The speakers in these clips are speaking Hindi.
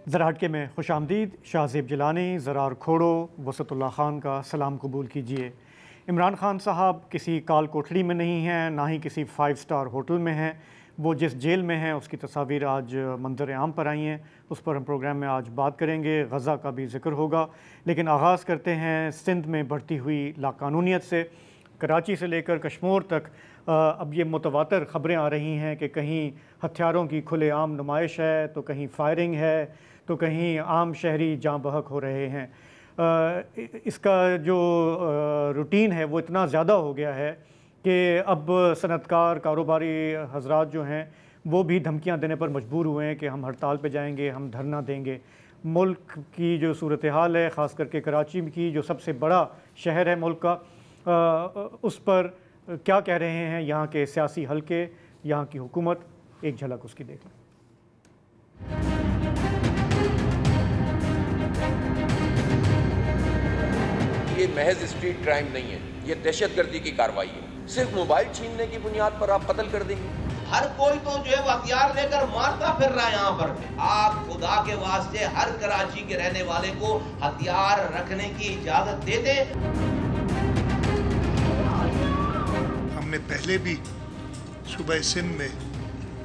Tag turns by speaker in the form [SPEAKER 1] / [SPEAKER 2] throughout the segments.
[SPEAKER 1] ज़रा हटके में खुशामदीद। शाहज़ेब जिलानी, ज़रार खोड़ो, वसतुल्लाह ख़ान का सलाम कबूल कीजिए। इमरान ख़ान साहब किसी काल कोठड़ी में नहीं हैं, ना ही किसी 5 स्टार होटल में हैं। वो जिस जेल में हैं उसकी तस्वीर आज मंजर आम पर आई हैं, उस पर हम प्रोग्राम में आज बात करेंगे। गज़ा का भी ज़िक्र होगा, लेकिन आगाज़ करते हैं सिंध में बढ़ती हुई लाकानूनियत से। कराची से लेकर कश्मीर तक अब ये मुतवातर ख़बरें आ रही हैं कि कहीं हथियारों की खुलेआम नुमाइश है, तो कहीं फायरिंग है, तो कहीं आम शहरी जाँ बहक हो रहे हैं। इसका जो रूटीन है वो इतना ज़्यादा हो गया है कि अब सनतकार कारोबारी हजरात जो हैं वो भी धमकियां देने पर मजबूर हुए हैं कि हम हड़ताल पे जाएंगे, हम धरना देंगे। मुल्क की जो सूरत हाल है, ख़ास करके कराची की जो सबसे बड़ा शहर है मुल्क का, उस पर क्या कह रहे हैं यहाँ के सियासी हलके, यहाँ की हुकूमत। एक झलक उसकी देख लें।
[SPEAKER 2] ये महज स्ट्रीट क्राइम नहीं है, ये दहशतगर्दी की कार्रवाई है। सिर्फ मोबाइल छीनने की बुनियाद पर आप कत्ल कर देंगे।
[SPEAKER 3] हर कोई तो जो है हथियार लेकर मारता फिर रहा है यहाँ पर। आप खुदा के वास्ते हर कराची के रहने वाले को हथियार रखने की इजाजत दे दें।
[SPEAKER 4] हमने पहले भी सूबा सिंध में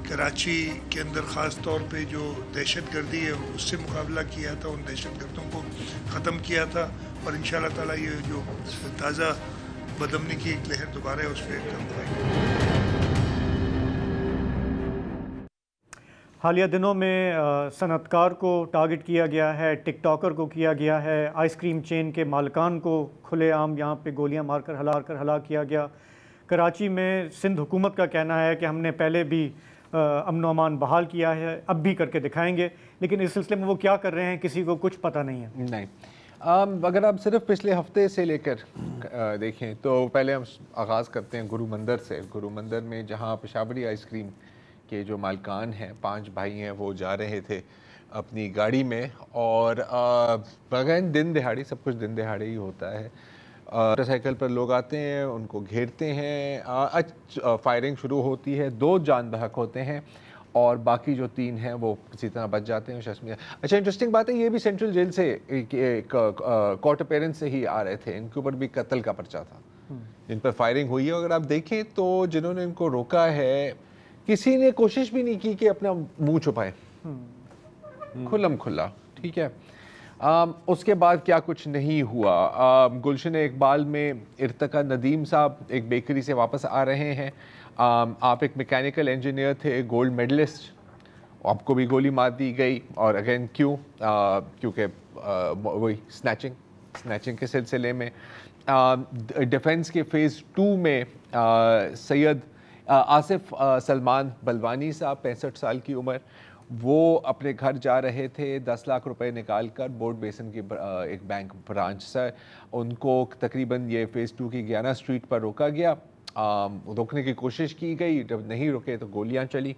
[SPEAKER 4] कराची के अंदर ख़ास तौर पे जो दहशतगर्दी है उससे मुकाबला किया था, उन दहशतगर्दों को ख़त्म किया था, और इंशाअल्लाह ताला ये जो ताज़ा बदअमनी की एक लहर दोबारा है उस पर काम करेंगे।
[SPEAKER 1] हालिया दिनों में सनतकार को टारगेट किया गया है, टिकटॉकर को किया गया है, आइसक्रीम चेन के मालिकान को खुलेआम यहाँ पे गोलियां मारकर हलाक किया गया। कराची में सिंध हुकूमत का कहना है कि हमने पहले भी अमन अमान बहाल किया है, अब भी करके दिखाएंगे, लेकिन इस सिलसिले में वो क्या कर रहे हैं किसी को कुछ पता नहीं है।
[SPEAKER 5] नहीं, अगर आप सिर्फ पिछले हफ्ते से लेकर देखें तो पहले हम आगाज़ करते हैं गुरु मंदिर से। गुरु मंदिर में जहाँ पेशावरी आइसक्रीम के जो मालिकान हैं, 5 भाई हैं, वो जा रहे थे अपनी गाड़ी में, और बगैर दिन दिहाड़ी, सब कुछ दिन दिहाड़ी ही होता है, मोटरसाइकिल पर लोग आते हैं, उनको घेरते हैं, फायरिंग शुरू होती है, 2 जान बहक होते हैं और बाकी जो 3 हैं वो किसी तरह बच जाते हैं। अच्छा, इंटरेस्टिंग बात है, ये भी सेंट्रल जेल से एक कोर्ट अपीयरेंस से ही आ रहे थे। इनके ऊपर भी कत्ल का पर्चा था, इन पर फायरिंग हुई है। अगर आप देखें तो जिन्होंने इनको रोका है, किसी ने कोशिश भी नहीं की कि अपना मुंह छुपाए, खुल्लम खुल्ला, ठीक है। उसके बाद क्या कुछ नहीं हुआ। गुलशन इकबाल में इर्तका नदीम साहब एक बेकरी से वापस आ रहे हैं। आप एक मैकेनिकल इंजीनियर थे, गोल्ड मेडलिस्ट, आपको भी गोली मार दी गई, और अगेन क्यों? क्योंकि वही स्नैचिंग के सिलसिले में। डिफेंस के फ़ेज़ 2 में सैयद आसिफ सलमान बलवानी साहब, 65 साल की उम्र, वो अपने घर जा रहे थे 10 लाख रुपए निकाल कर बोर्ड बेसन की एक बैंक ब्रांच से। उनको तकरीबन ये फ़ेज़ 2 की 11 स्ट्रीट पर रोका गया, रोकने की कोशिश की गई, जब नहीं रुके तो गोलियां चली,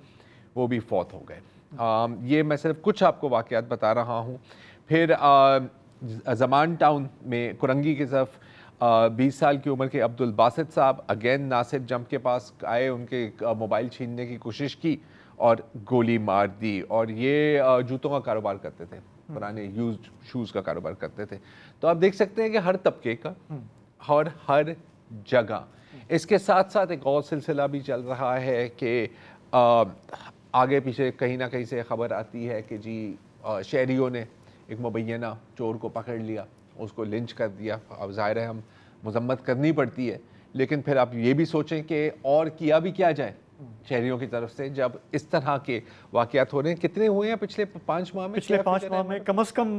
[SPEAKER 5] वो भी फौत हो गए। ये मैं सिर्फ कुछ आपको वाक़यात बता रहा हूँ। फिर ज़मान टाउन में कुरंगी की तरफ 20 साल की उम्र के अब्दुल बासित साहब अगेन नासिर जंप के पास आए, उनके मोबाइल छीनने की कोशिश की और गोली मार दी। और ये जूतों का कारोबार करते थे, पुराने यूज्ड शूज़ का कारोबार करते थे। तो आप देख सकते हैं कि हर तबके का और हर जगह। इसके साथ साथ एक और सिलसिला भी चल रहा है कि आगे पीछे कहीं ना कहीं से खबर आती है कि जी शहरियों ने एक मुबैना चोर को पकड़ लिया, उसको लिंच कर दिया। अब ज़ाहिर है हम मजम्मत करनी पड़ती है, लेकिन फिर आप ये भी सोचें कि और किया भी क्या जाए शहरियों की तरफ से, जब इस तरह के वाक़यात हो रहे हैं। कितने हुए हैं पिछले 5 माह में?
[SPEAKER 1] पिछले 5 माह में कम से कम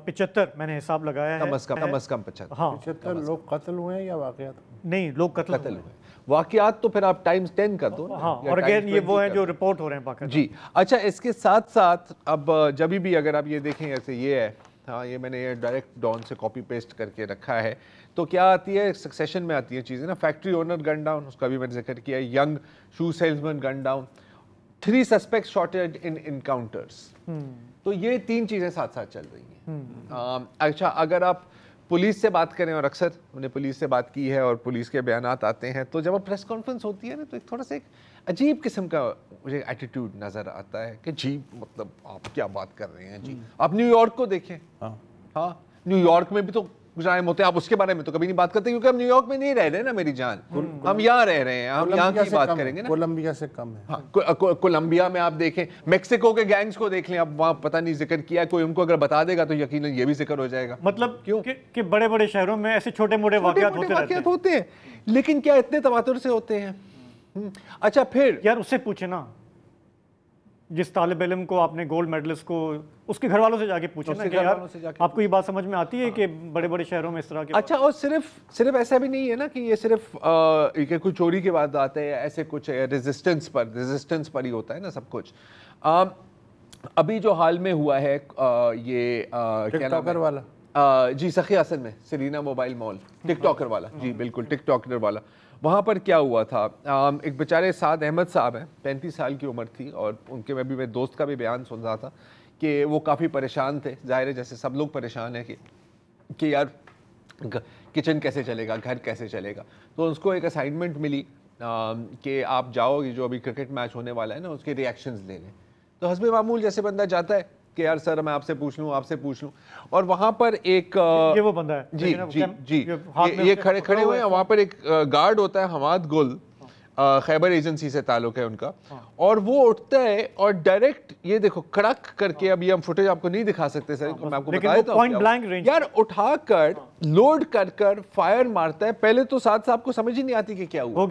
[SPEAKER 1] 75 मैंने हिसाब लगाया है।
[SPEAKER 5] कम से कम 75।
[SPEAKER 1] हाँ,
[SPEAKER 6] 75 लोग कत्ल हुए हैं या वाक़यात?
[SPEAKER 1] नहीं, लोग कत्ल हुए।
[SPEAKER 5] वाक़यात तो फिर आप टाइम्स 10 कर दो।
[SPEAKER 1] हाँ, और अगेन ये वो हैं जो रिपोर्ट हो रहे हैं बाकायदा।
[SPEAKER 5] जी, अच्छा, इसके साथ साथ अब जब भी अगर आप ये देखें, ऐसे ये है, हाँ, ये मैंने ये डायरेक्ट डॉन से कॉपी पेस्ट करके रखा है, तो क्या आती है, सक्सेशन में आती है चीज़ें ना। फैक्ट्री ओनर गन डाउन, उसका भी मैंने जिक्र किया। Young shoe salesman gun down, 3 suspects shotted in encounters. तो ये 3 चीज़ें साथ साथ चल रही हैं। अच्छा, अगर आप पुलिस से बात करें, और अक्सर उन्हें पुलिस से बात की है और पुलिस के बयानात आते हैं, तो जब प्रेस कॉन्फ्रेंस होती है ना तो एक थोड़ा सा एक अजीब किस्म का मुझे एटीट्यूड नज़र आता है कि जी मतलब आप क्या बात कर रहे हैं जी, आप न्यूयॉर्क को देखें। हाँ, न्यूयॉर्क में भी तो क्राइम होते हैं, आप उसके बारे में तो कभी नहीं बात करते क्योंकि हम न्यूयॉर्क में नहीं रह रहे ना मेरी जान, हम यहाँ रह रहे हैं, हम यहाँ की बात करेंगे ना।
[SPEAKER 6] कोलंबिया से कम है।
[SPEAKER 5] हाँ, कोलंबिया में आप देखें, मेक्सिको के गैंग्स को देख लें, अब वहाँ पता नहीं जिक्र किया, कोई उनको अगर बता देगा तो यकीनन ये भी जिक्र हो जाएगा।
[SPEAKER 1] मतलब
[SPEAKER 5] क्यों
[SPEAKER 1] कि बड़े बड़े शहरों में ऐसे छोटे मोटे वाकयात
[SPEAKER 5] होते हैं, लेकिन क्या इतने तवातुर से होते हैं? अच्छा, फिर
[SPEAKER 1] यार उससे पूछे ना, जिस तालिब इल्म को आपने गोल्ड मेडलिस्ट को, उसके घर वालों से जाके पूछे ना कि यार आपको ये बात समझ में आती है कि बड़े बड़े शहरों में इस तरह के।
[SPEAKER 5] अच्छा, और सिर्फ ऐसा भी नहीं है ना कि ये सिर्फ कोई चोरी के बाद आते हैं, ऐसे कुछ रेजिस्टेंस पर ही होता है ना सब कुछ। अभी जो हाल में हुआ है ये
[SPEAKER 6] टिकटॉकर वाला,
[SPEAKER 5] जी सखी हसन में सरीना मोबाइल मॉल, टिकटॉकर वाला, जी बिल्कुल टिकटॉकर वाला, वहाँ पर क्या हुआ था, एक बेचारे साद अहमद साहब हैं, 35 साल की उम्र थी, और उनके मैं भी मेरे दोस्त का भी बयान सुन रहा था कि वो काफ़ी परेशान थे, जाहिर है जैसे सब लोग परेशान हैं कि यार किचन कैसे चलेगा, घर कैसे चलेगा। तो उसको एक असाइनमेंट मिली कि आप जाओ, ये जो अभी क्रिकेट मैच होने वाला है ना उसके रिएक्शंस ले लें। तो हस्बे मामूल जैसे बंदा जाता है कि यार सर मैं आपसे पूछ लूँ, और वहाँ पर एक
[SPEAKER 1] ये वो बंदा है
[SPEAKER 5] जी जी जी ये खड़े हुए हैं, वहाँ पर एक गार्ड होता है हमाद गुल, खैबर एजेंसी से ताल्लुक है उनका, और वो उठता है और डायरेक्ट ये देखो कड़क करके, अभी हम फुटेज आपको नहीं दिखा सकते सर, मैं आपको बता देता हूं यार, उठाकर लोड कर फायर मारता है। पहले तो साथ साहब को समझ ही नहीं आती कि क्या हुआ, हो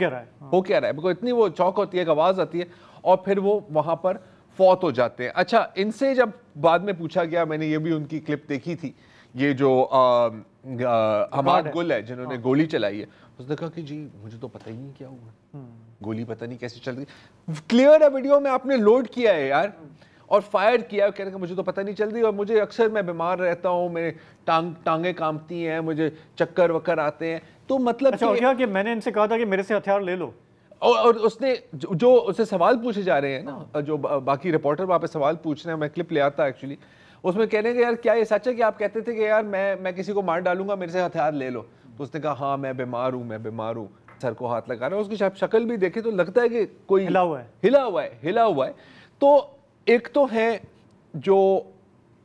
[SPEAKER 5] क्या रहा है, इतनी वो चौक होती है, आवाज आती है, और फिर वो वहां पर फौत हो जाते हैं। अच्छा, इनसे जब बाद में पूछा गया, मैंने ये भी उनकी क्लिप देखी थी, ये जो हमाद गुल है जिन्होंने गोली चलाई है, उसने कहा कि जी मुझे तो पता ही नहीं क्या हुआ, गोली पता नहीं कैसे चल रही, क्लियर है वीडियो में आपने लोड किया है यार, और फायर किया, कह रहे मुझे तो पता नहीं चल रही, और मुझे अक्सर मैं बीमार रहता हूँ, मेरे टांगे कांपती हैं, मुझे चक्कर वक्कर आते हैं। तो मतलब
[SPEAKER 1] अच्छा, क्या कि मैंने इनसे कहा था कि मेरे से हथियार ले लो,
[SPEAKER 5] और उसने जो उससे सवाल पूछे जा रहे हैं ना, जो बाकी रिपोर्टर वहाँ पे सवाल पूछ रहे हैं, मैं क्लिप ले आता एक्चुअली, उसमें कह रहे हैं कि यार क्या ये सच है कि आप कहते थे कि यार मैं किसी को मार डालूंगा, मेरे से हथियार ले लो। तो उसने कहा हाँ मैं बीमार हूँ, सर को हाथ लगा रहा है, उसकी शक्ल भी देखे तो लगता है कि कोई हिला हुआ है। तो एक तो है जो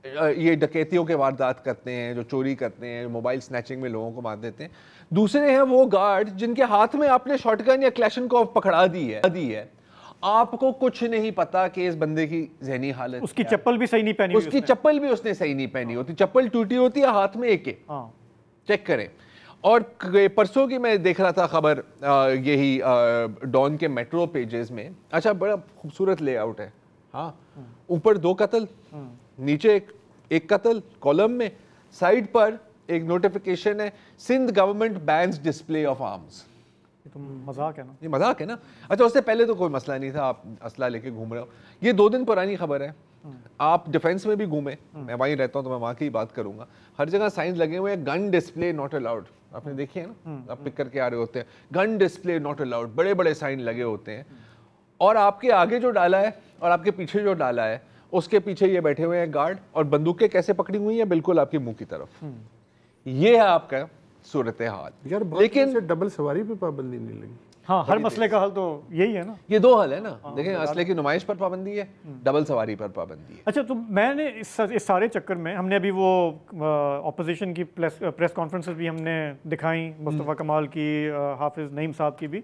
[SPEAKER 5] ये डकैतियों के वारदात करते हैं, जो चोरी करते हैं, मोबाइल स्नैचिंग में लोगों को मार देते हैं। दूसरे हैं वो गार्ड जिनके हाथ में आपने शॉटगन या क्लैशनकोफ पकड़ा दी है, आपको कुछ नहीं पता कि इस बंदे की ज़हनी हालत,
[SPEAKER 1] उसकी चप्पल भी सही नहीं पहनी,
[SPEAKER 5] उसकी चप्पल भी उसने सही नहीं पहनी होती, चप्पल टूटी होती है, हाथ में एक चेक करें। और परसों की मैं देख रहा था खबर, यही डॉन के मेट्रो पेजेस में, अच्छा बड़ा खूबसूरत लेआउट है, हाँ ऊपर 2 कत्ल, नीचे एक कत्ल कॉलम में, साइड पर एक नोटिफिकेशन है, Sindh government bans display of arms.
[SPEAKER 1] तो मजाक है ना,
[SPEAKER 5] ये मजाक है ना। अच्छा, उससे पहले तो कोई मसला नहीं था, आप असला लेके घूम रहे हो, ये 2 दिन पुरानी खबर है। आप डिफेंस में भी घूमे, मैं वहीं रहता हूँ तो मैं वहाँ की बात करूंगा, हर जगह साइंस लगे हुए हैं, गन डिस्प्ले नॉट अलाउड, आपने देखे है ना, आप पिक करके आ रहे होते हैं, गन डिस्प्ले नॉट अलाउड, बड़े बड़े साइन लगे होते हैं। और आपके आगे जो डाला है और आपके पीछे जो डाला है, उसके पीछे ये बैठे हुए हैं गार्ड, और बंदूकें कैसे पकड़ी हुई हैं, बिल्कुल आपके मुंह की तरफ। ये है आपका सूरत हाल
[SPEAKER 6] यार, लेकिन डबल सवारी पे पाबंदी नहीं लगी।
[SPEAKER 1] हाँ, हर मसले का हल तो यही है ना,
[SPEAKER 5] ये 2 हल है ना। देखें, असले की नुमाइश पर पाबंदी है, डबल सवारी पर पाबंदी है।
[SPEAKER 1] अच्छा, तो मैंने इस सारे चक्कर में, हमने अभी वो ऑपोजिशन की प्रेस कॉन्फ्रेंसेस भी हमने दिखाई, मुस्तफ़ा कमाल की, हाफिज नईम साहब की भी,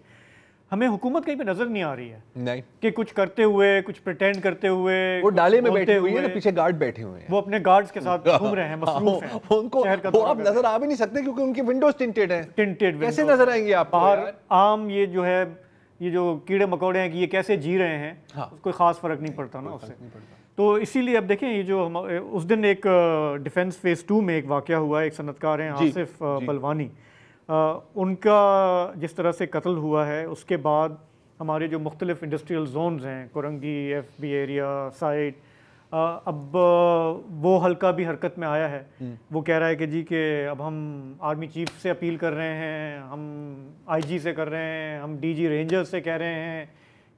[SPEAKER 1] हमें हुकूमत कहीं पे नजर नहीं आ रही है
[SPEAKER 5] नहीं कि
[SPEAKER 1] कुछ करते हुए, कुछ प्रिटेंड करते हुए,
[SPEAKER 5] वो डाले में बैठे हुए हैं, पीछे गार्ड बैठे हुए हैं,
[SPEAKER 1] वो अपने गार्ड्स के साथ घूम रहे हैं, मसरूफ हैं,
[SPEAKER 5] उनको वो आप नजर आ भी नहीं सकते क्योंकि उनकी विंडोज टिंटेड हैं, कैसे नजर आएंगे आप
[SPEAKER 1] बाहर? आम ये जो है, ये जो कीड़े मकोड़े हैं कि ये कैसे जी रहे हैं, कोई खास फर्क नहीं पड़ता ना उससे। तो इसीलिए अब देखें, ये जो हम उस दिन एक डिफेंस फेज 2 में एक वाकया हुआ, एक सनतकार हैं आसिफ बलवानी, उनका जिस तरह से कत्ल हुआ है, उसके बाद हमारे जो मुख्तलिफ इंडस्ट्रियल जोन्स हैं, कोरंगी, FB एरिया, साइड, अब वो हल्का भी हरकत में आया है। वो कह रहा है कि जी कि अब हम आर्मी चीफ से अपील कर रहे हैं, हम IG से कर रहे हैं, हम DG रेंजर्स से कह रहे हैं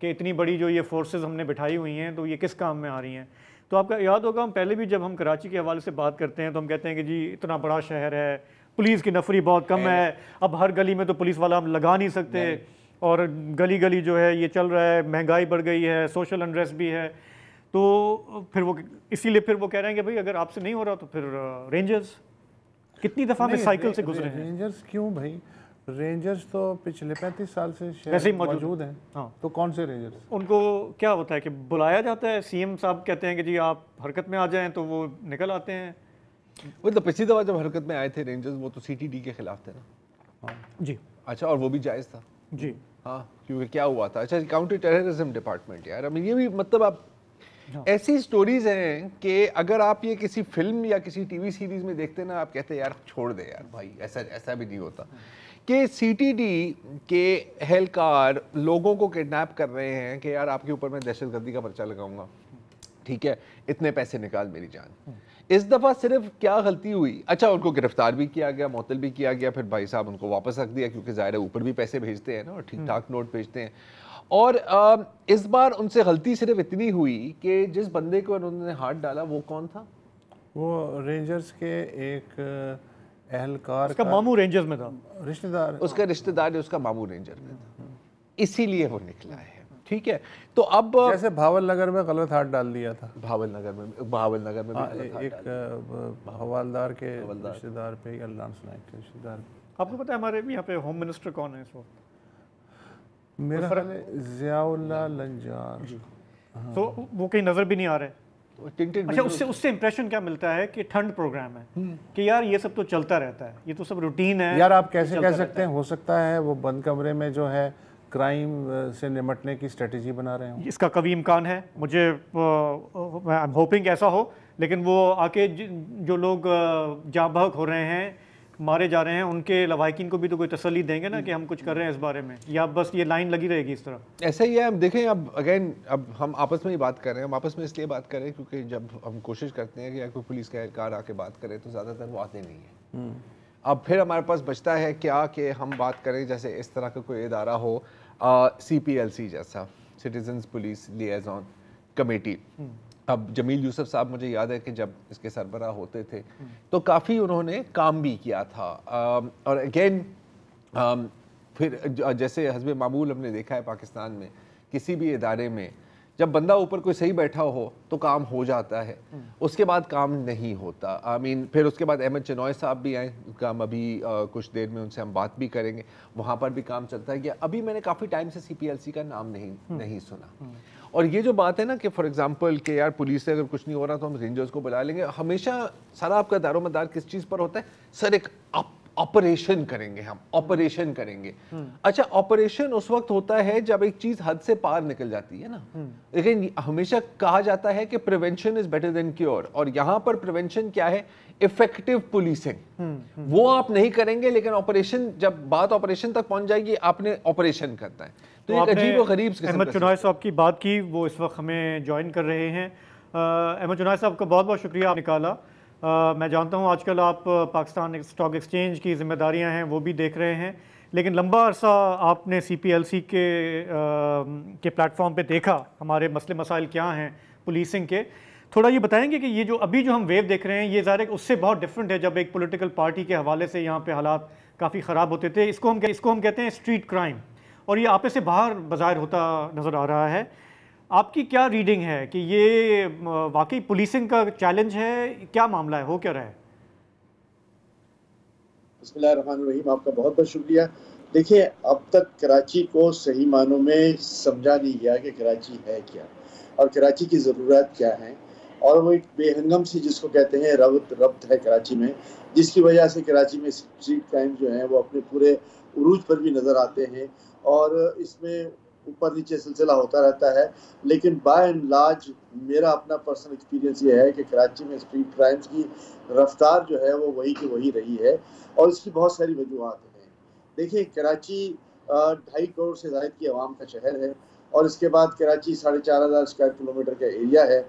[SPEAKER 1] कि इतनी बड़ी जो ये फोर्सेस हमने बिठाई हुई हैं तो ये किस काम में आ रही हैं। तो आपका याद होगा, हम पहले भी जब हम कराची के हवाले से बात करते हैं तो हम कहते हैं कि जी इतना बड़ा शहर है, पुलिस की नफरी बहुत कम है, अब हर गली में तो पुलिस वाला हम लगा नहीं सकते, और गली गली जो है ये चल रहा है, महंगाई बढ़ गई है, सोशल अनरेस्ट भी है, तो फिर वो इसीलिए फिर वो कह रहे हैं कि भाई अगर आपसे नहीं हो रहा तो फिर रेंजर्स। कितनी दफ़ा में साइकिल से गुजरे हैं
[SPEAKER 6] रेंजर्स? क्यों भाई, रेंजर्स तो पिछले 35 साल से
[SPEAKER 1] वैसे ही
[SPEAKER 6] मौजूद हैं।
[SPEAKER 1] हाँ,
[SPEAKER 6] तो कौन से रेंजर्स?
[SPEAKER 1] उनको क्या होता है कि बुलाया जाता है, सीएम साहब कहते हैं कि जी आप हरकत में आ जाएं, तो वो निकल आते हैं।
[SPEAKER 5] मतलब पिछली दफ़ा जब हरकत में आए थे रेंजर्स, वो तो सीटीडी के खिलाफ थे ना?
[SPEAKER 1] हाँ जी।
[SPEAKER 5] अच्छा, और वो भी जायज़ था
[SPEAKER 1] जी
[SPEAKER 5] हाँ, क्योंकि क्या हुआ था? अच्छा, काउंटर टेररिज्म डिपार्टमेंट यार, अब ये भी मतलब आप ऐसी स्टोरीज हैं कि अगर आप ये किसी फिल्म या किसी टीवी सीरीज में देखते ना, आप कहते यार छोड़ दे यार भाई, ऐसा भी नहीं होता कि सीटीडी के एहलकार लोगों को किडनैप कर रहे हैं कि यार आपके ऊपर मैं दहशतगर्दी का पर्चा लगाऊंगा, ठीक है, इतने पैसे निकाल मेरी जान। इस दफ़ा सिर्फ क्या गलती हुई, अच्छा उनको गिरफ्तार भी किया गया, मुअत्तल भी किया गया, फिर भाई साहब उनको वापस रख दिया, क्योंकि ज़ाहिर है ऊपर भी पैसे भेजते हैं ना, और ठीक ठाक नोट भेजते हैं। और इस बार उनसे गलती सिर्फ इतनी हुई कि जिस बंदे को उन्होंने हाथ डाला वो कौन था?
[SPEAKER 6] वो रेंजर्स के एक एहलकार
[SPEAKER 1] उसका मामू रेंजर्स में था,
[SPEAKER 6] रिश्तेदार,
[SPEAKER 5] उसका रिश्तेदार है, उसका मामू रेंजर में था, इसीलिए वो निकला है, ठीक है। तो अब
[SPEAKER 6] जैसे भावल नगर में गलत हाथ डाल दिया था,
[SPEAKER 5] भावल नगर में भी
[SPEAKER 6] एक हवालदार के रिश्तेदार पे, अल्लाह सुनाए के रिश्तेदार।
[SPEAKER 1] आपको पता है हमारे यहाँ पे होम मिनिस्टर कौन है इस वक्त?
[SPEAKER 6] मेरा ख्याल है ज़ियाउल्लाह लंजार।
[SPEAKER 1] तो वो कहीं नज़र भी नहीं आ रहे।
[SPEAKER 5] टिंटेड
[SPEAKER 1] अच्छा, उससे इंप्रेशन क्या मिलता है कि ठंड प्रोग्राम है, कि यार ये सब तो चलता रहता है, ये तो सब रूटीन है।
[SPEAKER 6] यार आप कैसे कह सकते हैं, हो सकता है वो बंद कमरे में जो है क्राइम से निपटने की स्ट्रेटजी बना रहे हो?
[SPEAKER 1] इसका कभी इम्कान है, मुझे आई एम होपिंग ऐसा हो, लेकिन वो आके जो लोग जाँ बहक हो रहे हैं, मारे जा रहे हैं, उनके लवाहिकीन को भी तो कोई तसल्ली देंगे ना कि हम कुछ कर रहे हैं इस बारे में, या बस ये लाइन लगी रहेगी इस तरह?
[SPEAKER 5] ऐसा ही है। अब देखें, अब अगेन अब हम आपस में ही बात कर रहे हैं, हम आपस में इसलिए बात कर रहे हैं क्योंकि जब हम कोशिश करते हैं कि या कोई पुलिस का एहलकार आके बात करे तो ज़्यादातर वो आते नहीं है। अब फिर हमारे पास बचता है क्या कि हम बात करें जैसे इस तरह का कोई इदारा हो, CPLC जैसा, सिटीजन्स पुलिस लिएज़ॉन कमेटी। अब जमील यूसुफ साहब, मुझे याद है कि जब इसके सरबराह होते थे तो काफ़ी उन्होंने काम भी किया था। और अगेन फिर जैसे हस्ब मामूल हमने देखा है पाकिस्तान में किसी भी इदारे में, जब बंदा ऊपर कोई सही बैठा हो तो काम हो जाता है, उसके बाद काम नहीं होता। आई मीन फिर उसके बाद अहमद चनॉय साहब भी आए, काम अभी कुछ देर में उनसे हम बात भी करेंगे, वहाँ पर भी काम चलता है कि अभी मैंने काफ़ी टाइम से CPLC का नाम नहीं सुना। और ये जो बात है ना कि फॉर एग्जांपल कि यार पुलिस से अगर कुछ नहीं हो रहा तो हम रेंजर्स को बुला लेंगे, हमेशा सारा आपका दारोमदार किस चीज़ पर होता है? सर एक ऑपरेशन करेंगे, हम ऑपरेशन करेंगे। अच्छा, ऑपरेशन उस वक्त होता है जब एक चीज हद से पार निकल जाती है ना, लेकिन हमेशा कहा जाता है कि prevention is better than cure, और यहाँ पर प्रिवेंशन क्या है? Effective policing. वो आप नहीं करेंगे, लेकिन ऑपरेशन, जब बात ऑपरेशन तक पहुंच जाएगी आपने ऑपरेशन करना है। तो एक अजीब और गरीब
[SPEAKER 1] अहमद चुनाय साहब की बात की, वो इस वक्त हमें ज्वाइन कर रहे हैं। अहमद चुनाय साहब का बहुत बहुत शुक्रिया, आप निकाला। मैं जानता हूँ आजकल आप पाकिस्तान स्टॉक एक्सचेंज की जिम्मेदारियां हैं वो भी देख रहे हैं, लेकिन लंबा अरसा आपने CPLC के प्लेटफॉर्म पे देखा हमारे मसले मसाइल क्या हैं पुलिसिंग के। थोड़ा ये बताएंगे कि ये जो अभी जो हम वेव देख रहे हैं ये ज़ाहिर उससे बहुत डिफरेंट है, जब एक पॉलिटिकल पार्टी के हवाले से यहाँ पे हालात काफ़ी ख़राब होते थे। इसको हम कहते हैं स्ट्रीट क्राइम, और ये आपे से बाहर बाज़ाहिर होता नज़र आ रहा है। आपकी क्या रीडिंग है कि ये वाकई पुलिसिंग का चैलेंज है, क्या मामला है, हो क्या रहा है?
[SPEAKER 7] बिस्मिल्लाहिर्रहमानिर्रहीम, आपका बहुत बहुत शुक्रिया। देखिए, अब तक कराची को सही मानों में समझा नहीं गया कि कराची है क्या और कराची की ज़रूरत क्या है, और वो एक बेहंगम सी जिसको कहते हैं रब्त है कराची में, जिसकी वजह से कराची में स्ट्रीट क्राइम जो हैं वो अपने पूरे उरूज पर भी नज़र आते हैं, और इसमें ऊपर नीचे सिलसिला होता रहता है। लेकिन बाय एंड लार्ज मेरा अपना पर्सनल एक्सपीरियंस ये है कि कराची में स्ट्रीट क्राइम्स की रफ्तार जो है वो वही की वही रही है, और इसकी बहुत सारी वजूहत हैं। देखिए, कराची 2.5 करोड़ से ज़ायद की आवाम का शहर है, और इसके बाद कराची 4,500 स्क्वायर किलोमीटर का एरिया है,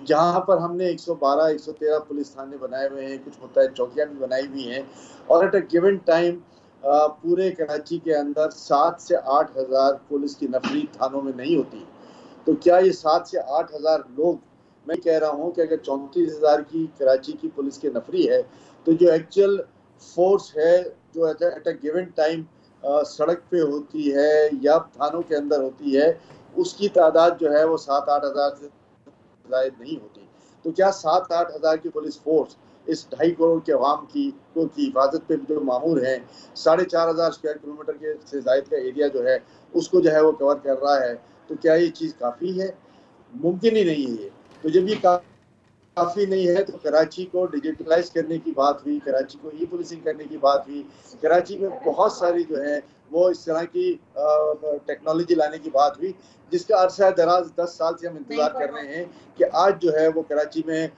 [SPEAKER 7] जहाँ पर हमने 112-113 पुलिस थाने बनाए हुए हैं, कुछ होता है चौकियाँ भी बनाई हुई हैं, और एट अ गिवन टाइम पूरे कराची के अंदर 7 से 8 हज़ार पुलिस की नफरी थानों में नहीं होती। तो क्या ये 7 से 8 हज़ार लोग, मैं कह रहा हूँ कि अगर 34,000 की कराची की पुलिस की नफरी है, तो जो एक्चुअल फोर्स है जो एट अ गिवन टाइम सड़क पे होती है या थानों के अंदर होती है, उसकी तादाद जो है वो 7-8 हज़ार से जायद नहीं होती। तो क्या 7-8 हज़ार की पुलिस फोर्स इस 2.5 करोड़ के अवाम की हिफाजत पे जो मामूर हैं, 4,500 स्क्वायर किलोमीटर के से जायद का एरिया जो है उसको जो है वो कवर कर रहा है, तो क्या ये चीज़ काफ़ी है? मुमकिन ही नहीं है ये। तो जब ये काफ़ी नहीं है तो कराची को डिजिटलाइज करने की बात हुई, कराची को ई पुलिसिंग करने की बात हुई, कराची में बहुत सारी जो है वो इस तरह की टेक्नोलॉजी लाने की बात हुई, जिसका अरसा दराज 10 साल से हम इंतज़ार कर रहे हैं कि आज जो है वो कराची में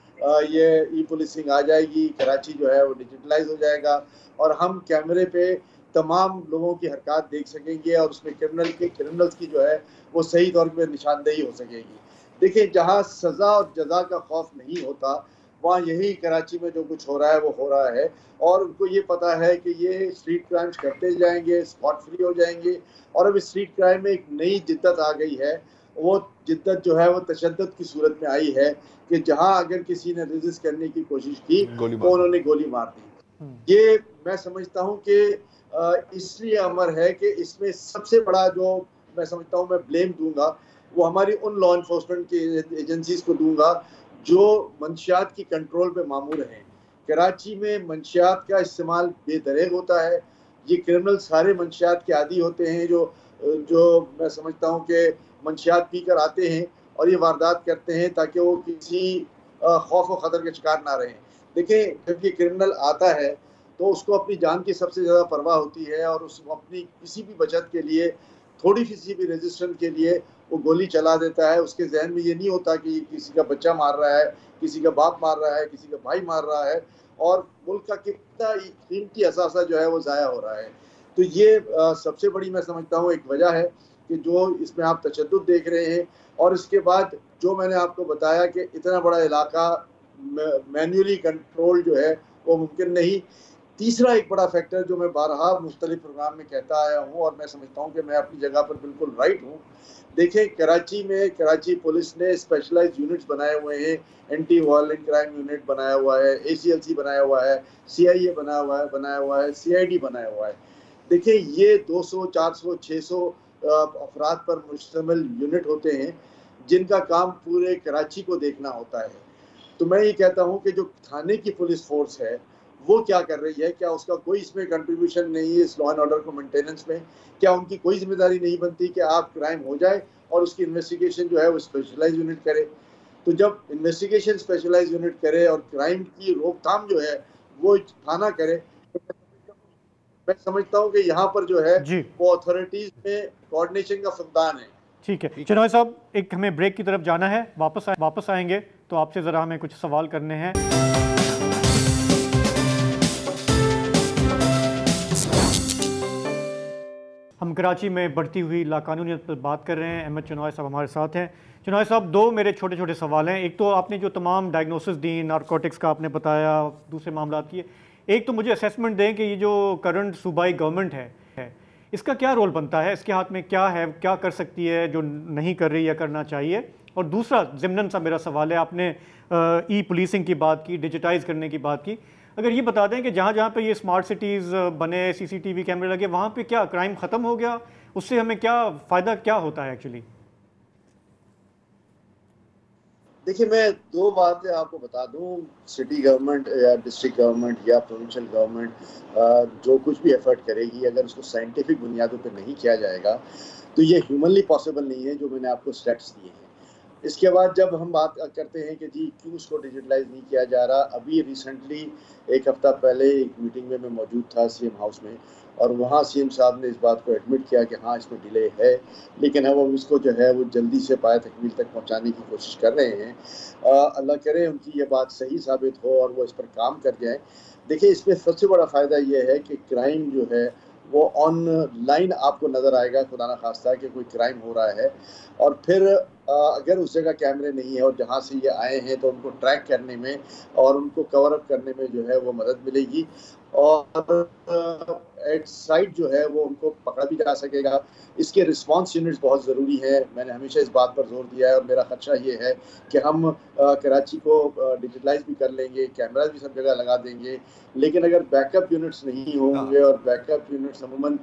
[SPEAKER 7] ये ई पुलिसिंग आ जाएगी, कराची जो है वो डिजिटलाइज हो जाएगा और हम कैमरे पे तमाम लोगों की हरकत देख सकेंगे और उसमें क्रिमिनल्स की जो है वो सही तौर पर निशानदेही हो सकेगी। देखिए, जहाँ सज़ा और जज़ा का खौफ नहीं होता, वहाँ यही कराची में जो कुछ हो रहा है वो हो रहा है और उनको ये पता है कि ये स्ट्रीट क्राइम्स करते जाएंगे, स्पॉट फ्री हो जाएंगे। और अब स्ट्रीट क्राइम में एक नई जिद्दत आ गई है, वो जिद्दत जो है वो तशद्दुद की सूरत में आई है कि जहाँ अगर किसी ने रेजिस्ट करने की कोशिश की तो उन्होंने गोली मार दी। ये मैं समझता हूँ कि इसलिए अमर है कि इसमें सबसे बड़ा जो मैं समझता हूँ मैं ब्लेम दूंगा वो हमारी उन लॉ इन्फोर्समेंट की एजेंसीज को दूंगा जो मंशियात की कंट्रोल पे मामूर हैं। कराची में मंशियात का इस्तेमाल बेदरेग होता है। ये क्रिमिनल सारे मंशियात के आदी होते हैं जो मैं समझता हूँ कि मंशियात पी कर आते हैं और ये वारदात करते हैं ताकि वो किसी खौफ व ख़तर के शिकार ना रहें। देखें, जब ये क्रिमिनल आता है तो उसको अपनी जान की सबसे ज़्यादा परवाह होती है और उसको अपनी किसी भी बचत के लिए, थोड़ी सी भी रेजिस्टेंस के लिए वो गोली चला देता है। उसके जहन में ये नहीं होता कि किसी का बच्चा मार रहा है, किसी का बाप मार रहा है, किसी का भाई मार रहा है और मुल्क का कितना कीमती असासा जो है वो ज़ाया हो रहा है। तो ये सबसे बड़ी मैं समझता हूँ एक वजह है कि जो इसमें आप तशद्दुद देख रहे हैं। और इसके बाद जो मैंने आपको बताया कि इतना बड़ा इलाका मैन्युअली कंट्रोल जो है वो मुमकिन नहीं। तीसरा एक बड़ा फैक्टर जो मैं बारहा मुख्तलिफ प्रोग्राम में कहता आया हूँ और मैं समझता हूँ कि मैं अपनी जगह पर बिल्कुल राइट हूँ। देखें, कराची में कराची पुलिस ने स्पेशलाइज्ड यूनिट्स बनाए हुए हैं, एंटी वायलेंट क्राइम यूनिट बनाया हुआ है, ACLC बनाया हुआ है, CIA बनाया हुआ है, CID बनाया हुआ है। देखिए, ये 200, 400, 600 अफराद पर मुश्तमिल यूनिट होते हैं जिनका काम पूरे कराची को देखना होता है। तो मैं ये कहता हूँ कि जो थाने की पुलिस फोर्स है वो क्या कर रही है, क्या उसका कोई इसमें कंट्रीब्यूशन नहीं है इस लॉ एंड ऑर्डर को मेंटेनेंस में? क्या उनकी कोई जिम्मेदारी नहीं बनती कि आप क्राइम हो जाए और उसकी इन्वेस्टिगेशन जो है वो स्पेशलाइज यूनिट करे? तो जब इन्वेस्टिगेशन स्पेशलाइज यूनिट करे और क्राइम की रोकथाम जो है वो थाना करे, तो मैं समझता हूँ कि यहाँ पर जो है वो अथॉरिटीज में कोऑर्डिनेशन का फुकदान है।
[SPEAKER 1] ठीक है चिनॉय साहब, एक हमें ब्रेक की तरफ जाना है, वापस आएंगे तो आपसे ज़रा हमें कुछ सवाल करने हैं। हम कराची में बढ़ती हुई लाकानूनियत पर बात कर रहे हैं। अहमद चिनॉय साहब हमारे साथ हैं। चिनॉय साहब, दो मेरे छोटे छोटे सवाल हैं। एक तो आपने जो तमाम डायग्नोसिस दी, नारकोटिक्स का आपने बताया, दूसरे मामला की, एक तो मुझे असेसमेंट दें कि ये जो करंट सूबाई गवर्नमेंट है इसका क्या रोल बनता है, इसके हाथ में क्या है, क्या कर सकती है जो नहीं कर रही या करना चाहिए? और दूसरा ज़िम्नन सा मेरा सवाल है, आपने ई पुलिसिंग की बात की, डिजिटाइज़ करने की बात की, अगर ये बता दें कि जहाँ जहाँ पे ये स्मार्ट सिटीज़ बने, CCTV कैमरे लगे, वहाँ पे क्या क्राइम ख़त्म हो गया? उससे हमें क्या फ़ायदा क्या होता है एक्चुअली?
[SPEAKER 7] देखिए, मैं दो बातें आपको बता दूं। सिटी गवर्नमेंट या डिस्ट्रिक्ट गवर्नमेंट या प्रोविंशियल गवर्नमेंट जो कुछ भी एफर्ट करेगी, अगर उसको साइंटिफिक बुनियादों पर नहीं किया जाएगा तो ये ह्यूमनली पॉसिबल नहीं है, जो मैंने आपको स्टेट्स दिए हैं। इसके बाद जब हम बात करते हैं कि जी क्यों उसको डिजिटलाइज नहीं किया जा रहा, अभी रिसेंटली एक हफ़्ता पहले एक मीटिंग में मैं मौजूद था CM हाउस में, और वहाँ CM साहब ने इस बात को एडमिट किया कि हाँ इसमें डिले है, लेकिन अब हम इसको जो है वो जल्दी से पाए तकमील तक पहुँचाने की कोशिश कर रहे हैं। अल्लाह करे उनकी ये बात सही साबित हो और वो इस पर काम कर जाए। देखिए, इसमें सबसे बड़ा फ़ायदा ये है कि क्राइम जो है वो ऑनलाइन आपको नज़र आएगा, खुदा ना खास्ता कि कोई क्राइम हो रहा है, और फिर अगर उस जगह कैमरे नहीं है और जहाँ से ये आए हैं तो उनको ट्रैक करने में और उनको कवर अप करने में जो है वो मदद मिलेगी। और एट साइड जो है वो उनको पकड़ा भी जा सकेगा। इसके रिस्पांस यूनिट्स बहुत ज़रूरी है। मैंने हमेशा इस बात पर जोर दिया है और मेरा खदशा ये है कि हम कराची को डिजिटलाइज भी कर लेंगे, कैमराज भी सब जगह लगा देंगे, लेकिन अगर बैकअप यूनिट्स नहीं होंगे, और बैकअप यूनिट्स अमूमन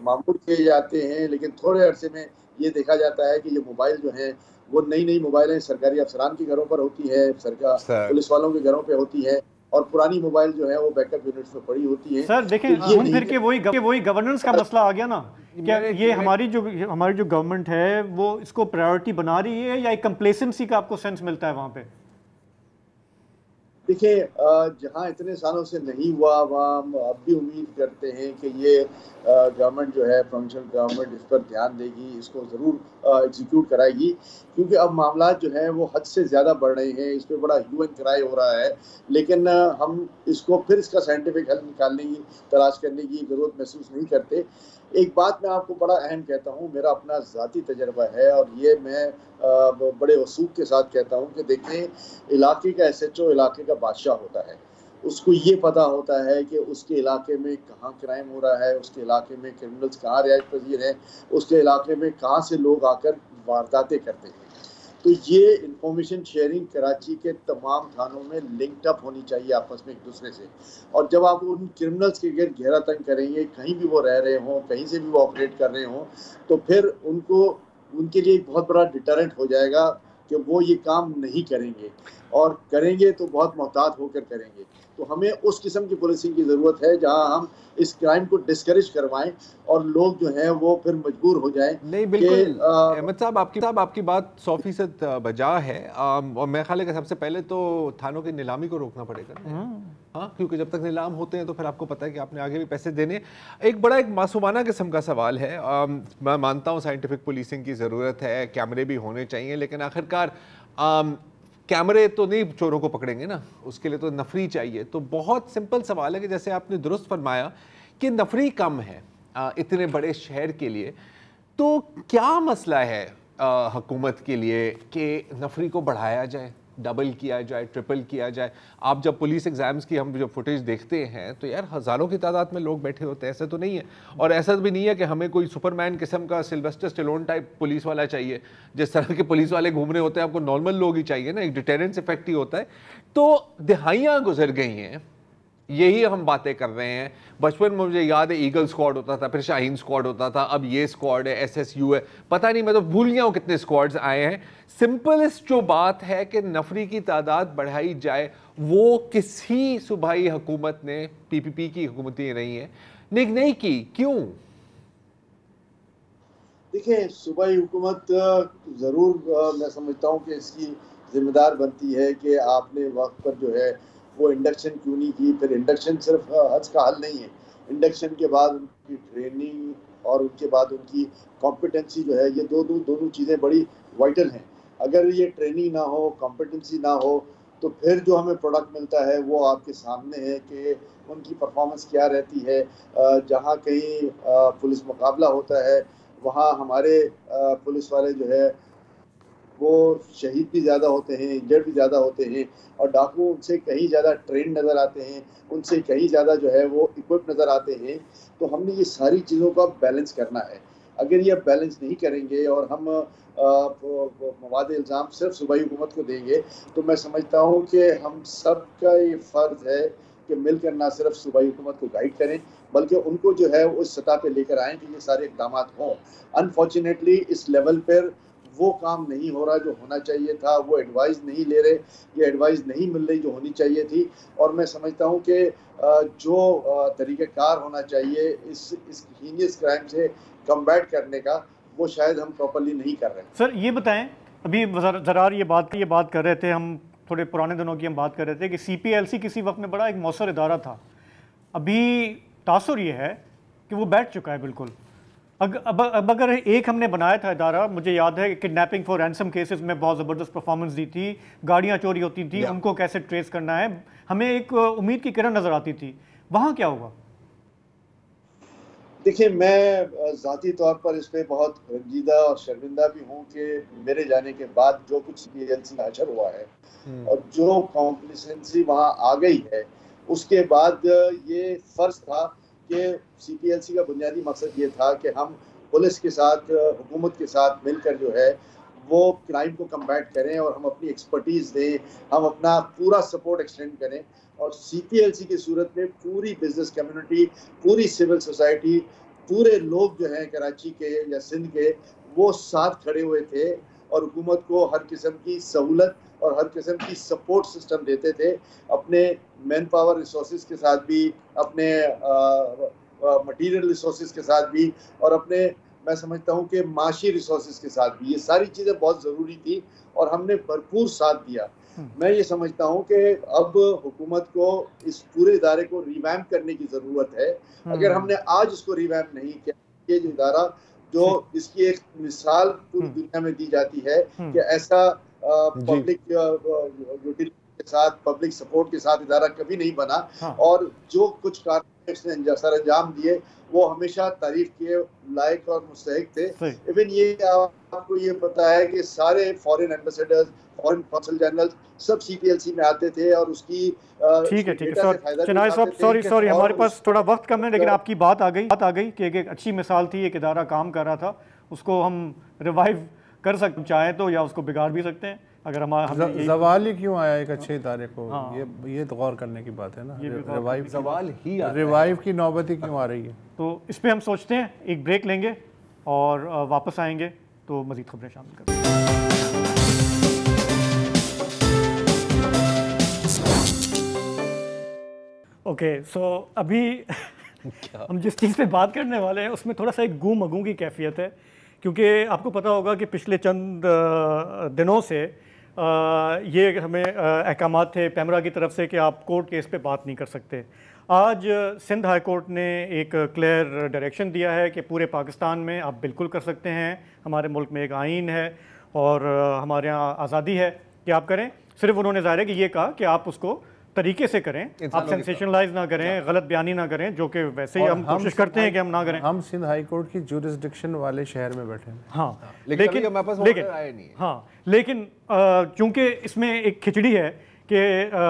[SPEAKER 7] मामूल किए जाते हैं, लेकिन थोड़े अरसे में ये देखा जाता है कि ये मोबाइल जो है वो नई मोबाइलें सरकारी अफसरान के घरों पर होती है, सरकार पुलिस वालों के घरों पे होती है, और पुरानी मोबाइल जो है वो बैकअप यूनिट्स में पड़ी होती है।
[SPEAKER 1] सर देखें,
[SPEAKER 7] तो
[SPEAKER 1] घूम फिर के वही गवर्नेंस का मसला आ गया ना। क्या ये हमारी जो गवर्नमेंट है वो इसको प्रायोरिटी बना रही है, या एक कंप्लेसेंसी का आपको सेंस मिलता है वहाँ पे?
[SPEAKER 7] देखिए, जहाँ इतने सालों से नहीं हुआ, वहाँ हम अब भी उम्मीद करते हैं कि ये गवर्नमेंट जो है, प्रोविंशियल गवर्नमेंट इस पर ध्यान देगी, इसको ज़रूर एग्जीक्यूट कराएगी, क्योंकि अब मामला जो है वो हद से ज़्यादा बढ़ रहे हैं। इस पर बड़ा ह्यू एंड क्राई हो रहा है, लेकिन हम इसको फिर इसका साइंटिफिक हल निकालने की, तलाश करने की ज़रूरत महसूस नहीं करते। एक बात मैं आपको बड़ा अहम कहता हूँ, मेरा अपना ज़ाती तजर्बा है, और ये मैं बड़े वसूख के साथ कहता हूँ कि देखें, इलाके का SHO इलाके का बादशाह होता है। उसको ये पता होता है कि उसके इलाके में कहाँ क्राइम हो रहा है, उसके इलाके में क्रिमिनल्स कहाँ रिहाइश पजीर हैं, उसके इलाके में कहाँ से लोग आकर वारदातें करते हैं। तो ये इंफॉर्मेशन शेयरिंग कराची के तमाम थानों में लिंक्ड अप होनी चाहिए आपस में एक दूसरे से। और जब आप उन क्रिमिनल्स के गिर्द घेरा तंग करेंगे, कहीं भी वो रह रहे हों, कहीं से भी वो ऑपरेट कर रहे हों, तो फिर उनके लिए एक बहुत बड़ा डिटरेंट हो जाएगा कि वो ये काम नहीं करेंगे, और करेंगे तो बहुत मोहतात होकर करेंगे। तो हमें उस किस्म की पुलिसिंग की ज़रूरत है जहां हम इस क्राइम को डिस्करेज करवाएं और लोग जो हैं वो फिर मजबूर हो जाएं।
[SPEAKER 5] नहीं, बिल्कुल अहमद साहब, आपकी बात 100% बजा है। और मैं ख्याल है कि सबसे पहले तो थानों की नीलामी को रोकना पड़ेगा। हाँ, क्योंकि जब तक नीलाम होते हैं तो फिर आपको पता है कि आपने आगे भी पैसे देने। एक मासूमाना किस्म का सवाल है। मैं मानता हूँ साइंटिफिक पुलिसिंग की ज़रूरत है, कैमरे भी होने चाहिए, लेकिन आखिरकार कैमरे तो नहीं चोरों को पकड़ेंगे ना, उसके लिए तो नफरी चाहिए। तो बहुत सिंपल सवाल है कि जैसे आपने दुरुस्त फरमाया कि नफरी कम है इतने बड़े शहर के लिए, तो क्या मसला है हुकूमत के लिए कि नफरी को बढ़ाया जाए, डबल किया जाए, ट्रिपल किया जाए? आप जब पुलिस एग्जाम्स की हम जो फुटेज देखते हैं तो यार हज़ारों की तादाद में लोग बैठे होते हैं, ऐसा तो नहीं है। और ऐसा भी नहीं है कि हमें कोई सुपरमैन किस्म का सिल्वेस्टर स्टेलोन टाइप पुलिस वाला चाहिए। जिस तरह के पुलिस वाले घूम रहे होते हैं, आपको नॉर्मल लोग ही चाहिए ना, एक डिटेरेंस इफेक्ट ही होता है। तो दिहाइयाँ गुजर गई हैं, यही हम बातें कर रहे हैं। बचपन में मुझे याद है ईगल स्क्वाड होता था, फिर शाहीन स्क्वाड होता था, अब ये स्क्वाड है, SSU है, पता नहीं, मैं तो भूल गया हूँ कितने स्क्वाड्स आए हैं। सिंपलेस्ट जो बात है कि नफरी की तादाद बढ़ाई जाए, वो किसी सूबाई हुकूमत ने, PPP की हुकूमतें नहीं है, नहीं की। क्यों?
[SPEAKER 7] देखिए, सूबाई हुकूमत ज़रूर मैं समझता हूँ कि इसकी जिम्मेदार बनती है कि आपने वक्त पर जो है वो इंडक्शन क्यों नहीं की। फिर इंडक्शन सिर्फ हज का हल नहीं है, इंडक्शन के बाद उनकी ट्रेनिंग और उनके बाद उनकी कॉम्पिटेंसी जो है, ये दोनों चीज़ें बड़ी वाइटल हैं। अगर ये ट्रेनिंग ना हो, कॉम्पिटेंसी ना हो, तो फिर जो हमें प्रोडक्ट मिलता है वो आपके सामने है कि उनकी परफॉर्मेंस क्या रहती है। जहाँ कहीं पुलिस मुकाबला होता है वहाँ हमारे पुलिस वाले जो है वो शहीद भी ज़्यादा होते हैं, इंजर्ड भी ज़्यादा होते हैं, और डाकू उनसे कहीं ज़्यादा ट्रेन नज़र आते हैं, उनसे कहीं ज़्यादा जो है वो इक्विप नज़र आते हैं। तो हमने ये सारी चीज़ों का बैलेंस करना है। अगर ये बैलेंस नहीं करेंगे और हम मवाद इल्ज़ाम सिर्फ सूबाई हुकूमत को देंगे, तो मैं समझता हूँ कि हम सब का ये फ़र्ज़ है कि मिलकर ना सिर्फ सूबाई हुकूमत को गाइड करें, बल्कि उनको जो है उस सतह पे लेकर आएँ कि ये सारे इक़दाम हों। अनफॉर्चुनेटली इस लेवल पर वो काम नहीं हो रहा जो होना चाहिए था, वो एडवाइस नहीं ले रहे, ये एडवाइस नहीं मिल रही जो होनी चाहिए थी। और मैं समझता हूँ कि जो तरीक़ाकार होना चाहिए इस हीनियस क्राइम से कम्बैट करने का, वो शायद हम प्रॉपर्ली नहीं कर रहे हैं।
[SPEAKER 1] सर ये बताएं, अभी ज़रार ये बात कर रहे थे, हम थोड़े पुराने दिनों की हम बात कर रहे थे कि CPLC किसी वक्त में बड़ा एक मौसर इदारा था। अभी तासुर ये है कि वो बैठ चुका है बिल्कुल। अब अगर एक हमने बनाया था इदारा, मुझे याद है किडनैपिंग फॉर रैंसम केसेस में बहुत ज़बरदस्त परफॉर्मेंस दी थी, गाड़ियाँ चोरी होती थी, उनको कैसे ट्रेस करना है, हमें एक उम्मीद की किरण नज़र आती थी। वहाँ क्या हुआ?
[SPEAKER 7] देखिए, मैं ज़ाती तौर पर इस पर बहुत रंजीदा और शर्मिंदा भी हूँ कि मेरे जाने के बाद जो कुछ CPLC में अशर हुआ है और जो कॉम्प्लिसेंसी वहाँ आ गई है, उसके बाद ये फ़र्ज़ था कि CPLC का बुनियादी मकसद ये था कि हम पुलिस के साथ, हुकूमत के साथ मिलकर जो है वो क्राइम को कम्बैट करें और हम अपनी एक्सपर्टीज़ दें, हम अपना पूरा सपोर्ट एक्सटेंड करें। और CPLC की सूरत में पूरी बिजनेस कम्युनिटी, पूरी सिविल सोसाइटी, पूरे लोग जो हैं कराची के या सिंध के, वो साथ खड़े हुए थे और हुकूमत को हर किस्म की सहूलत और हर किस्म की सपोर्ट सिस्टम देते थे, अपने मैन पावर रिसोर्सेज के साथ भी, अपने मटीरियल रिसोर्सेज के साथ भी, और अपने, मैं समझता हूँ कि माशी रिसोर्सेज के साथ भी। ये सारी चीज़ें बहुत ज़रूरी थी और हमने भरपूर साथ दिया। मैं ये समझता हूँ कि अब हुकूमत को इस पूरे इदारे को रिवैम्प करने की ज़रूरत है। अगर हमने आज इसको रिवैम्प नहीं किया, ये जो इदारा जो इसकी एक मिसाल पूरी दुनिया में दी जाती है कि ऐसा पब्लिक यूटिलिटी के साथ, पब्लिक सपोर्ट के साथ इदारा कभी नहीं बना। और जो कुछ कार्य इसने सर अंजाम दिए वो हमेशा तारीफ के लायक और मुस्तहिक थे। इवन ये आपको ये पता है कि सारे foreign ambassadors, foreign consul general सब CPLC में आते थे और उसकी
[SPEAKER 1] ठीक है चनाय साहब, सॉरी हमारे पास थोड़ा वक्त कम है, लेकिन आपकी बात आ गई कि एक अच्छी मिसाल थी, एक इदारा काम कर रहा था, उसको हम रिवाइव कर सकते चाहें तो, या उसको बिगाड़ भी सकते हैं। अगर हमारा
[SPEAKER 6] सवाल ही क्यों आया एक अच्छे इदारे को, ये तो गौर करने की बात है ना। रिवाइव की नौबत ही क्यों आ रही है,
[SPEAKER 1] तो इस पर हम सोचते हैं, एक ब्रेक लेंगे और वापस आएंगे तो मज़ीद खबरें शामिल करेंगे। ओके, सो अभी हम जिस चीज़ पे बात करने वाले हैं उसमें थोड़ा सा एक गूम अगू की कैफियत है, क्योंकि आपको पता होगा कि पिछले चंद दिनों से ये हमें अहकामात थे पैमरा की तरफ से कि आप कोर्ट केस पे बात नहीं कर सकते। आज सिंध हाई कोर्ट ने एक क्लियर डायरेक्शन दिया है कि पूरे पाकिस्तान में आप बिल्कुल कर सकते हैं, हमारे मुल्क में एक आइन है और हमारे यहाँ आज़ादी है कि आप करें। सिर्फ उन्होंने ज़ाहिर है कि ये कहा कि आप उसको तरीके से करें, आप सेंसेशनलाइज ना करें, गलत बयानी ना करें, जो कि वैसे ही हम कोशिश करते हैं कि हम ना करें।
[SPEAKER 6] हम सिंध हाई कोर्ट की जुरिस्डिक्शन वाले शहर में बैठे हैं।
[SPEAKER 1] हाँ, लेकिन चूंकि इसमें एक खिचड़ी है कि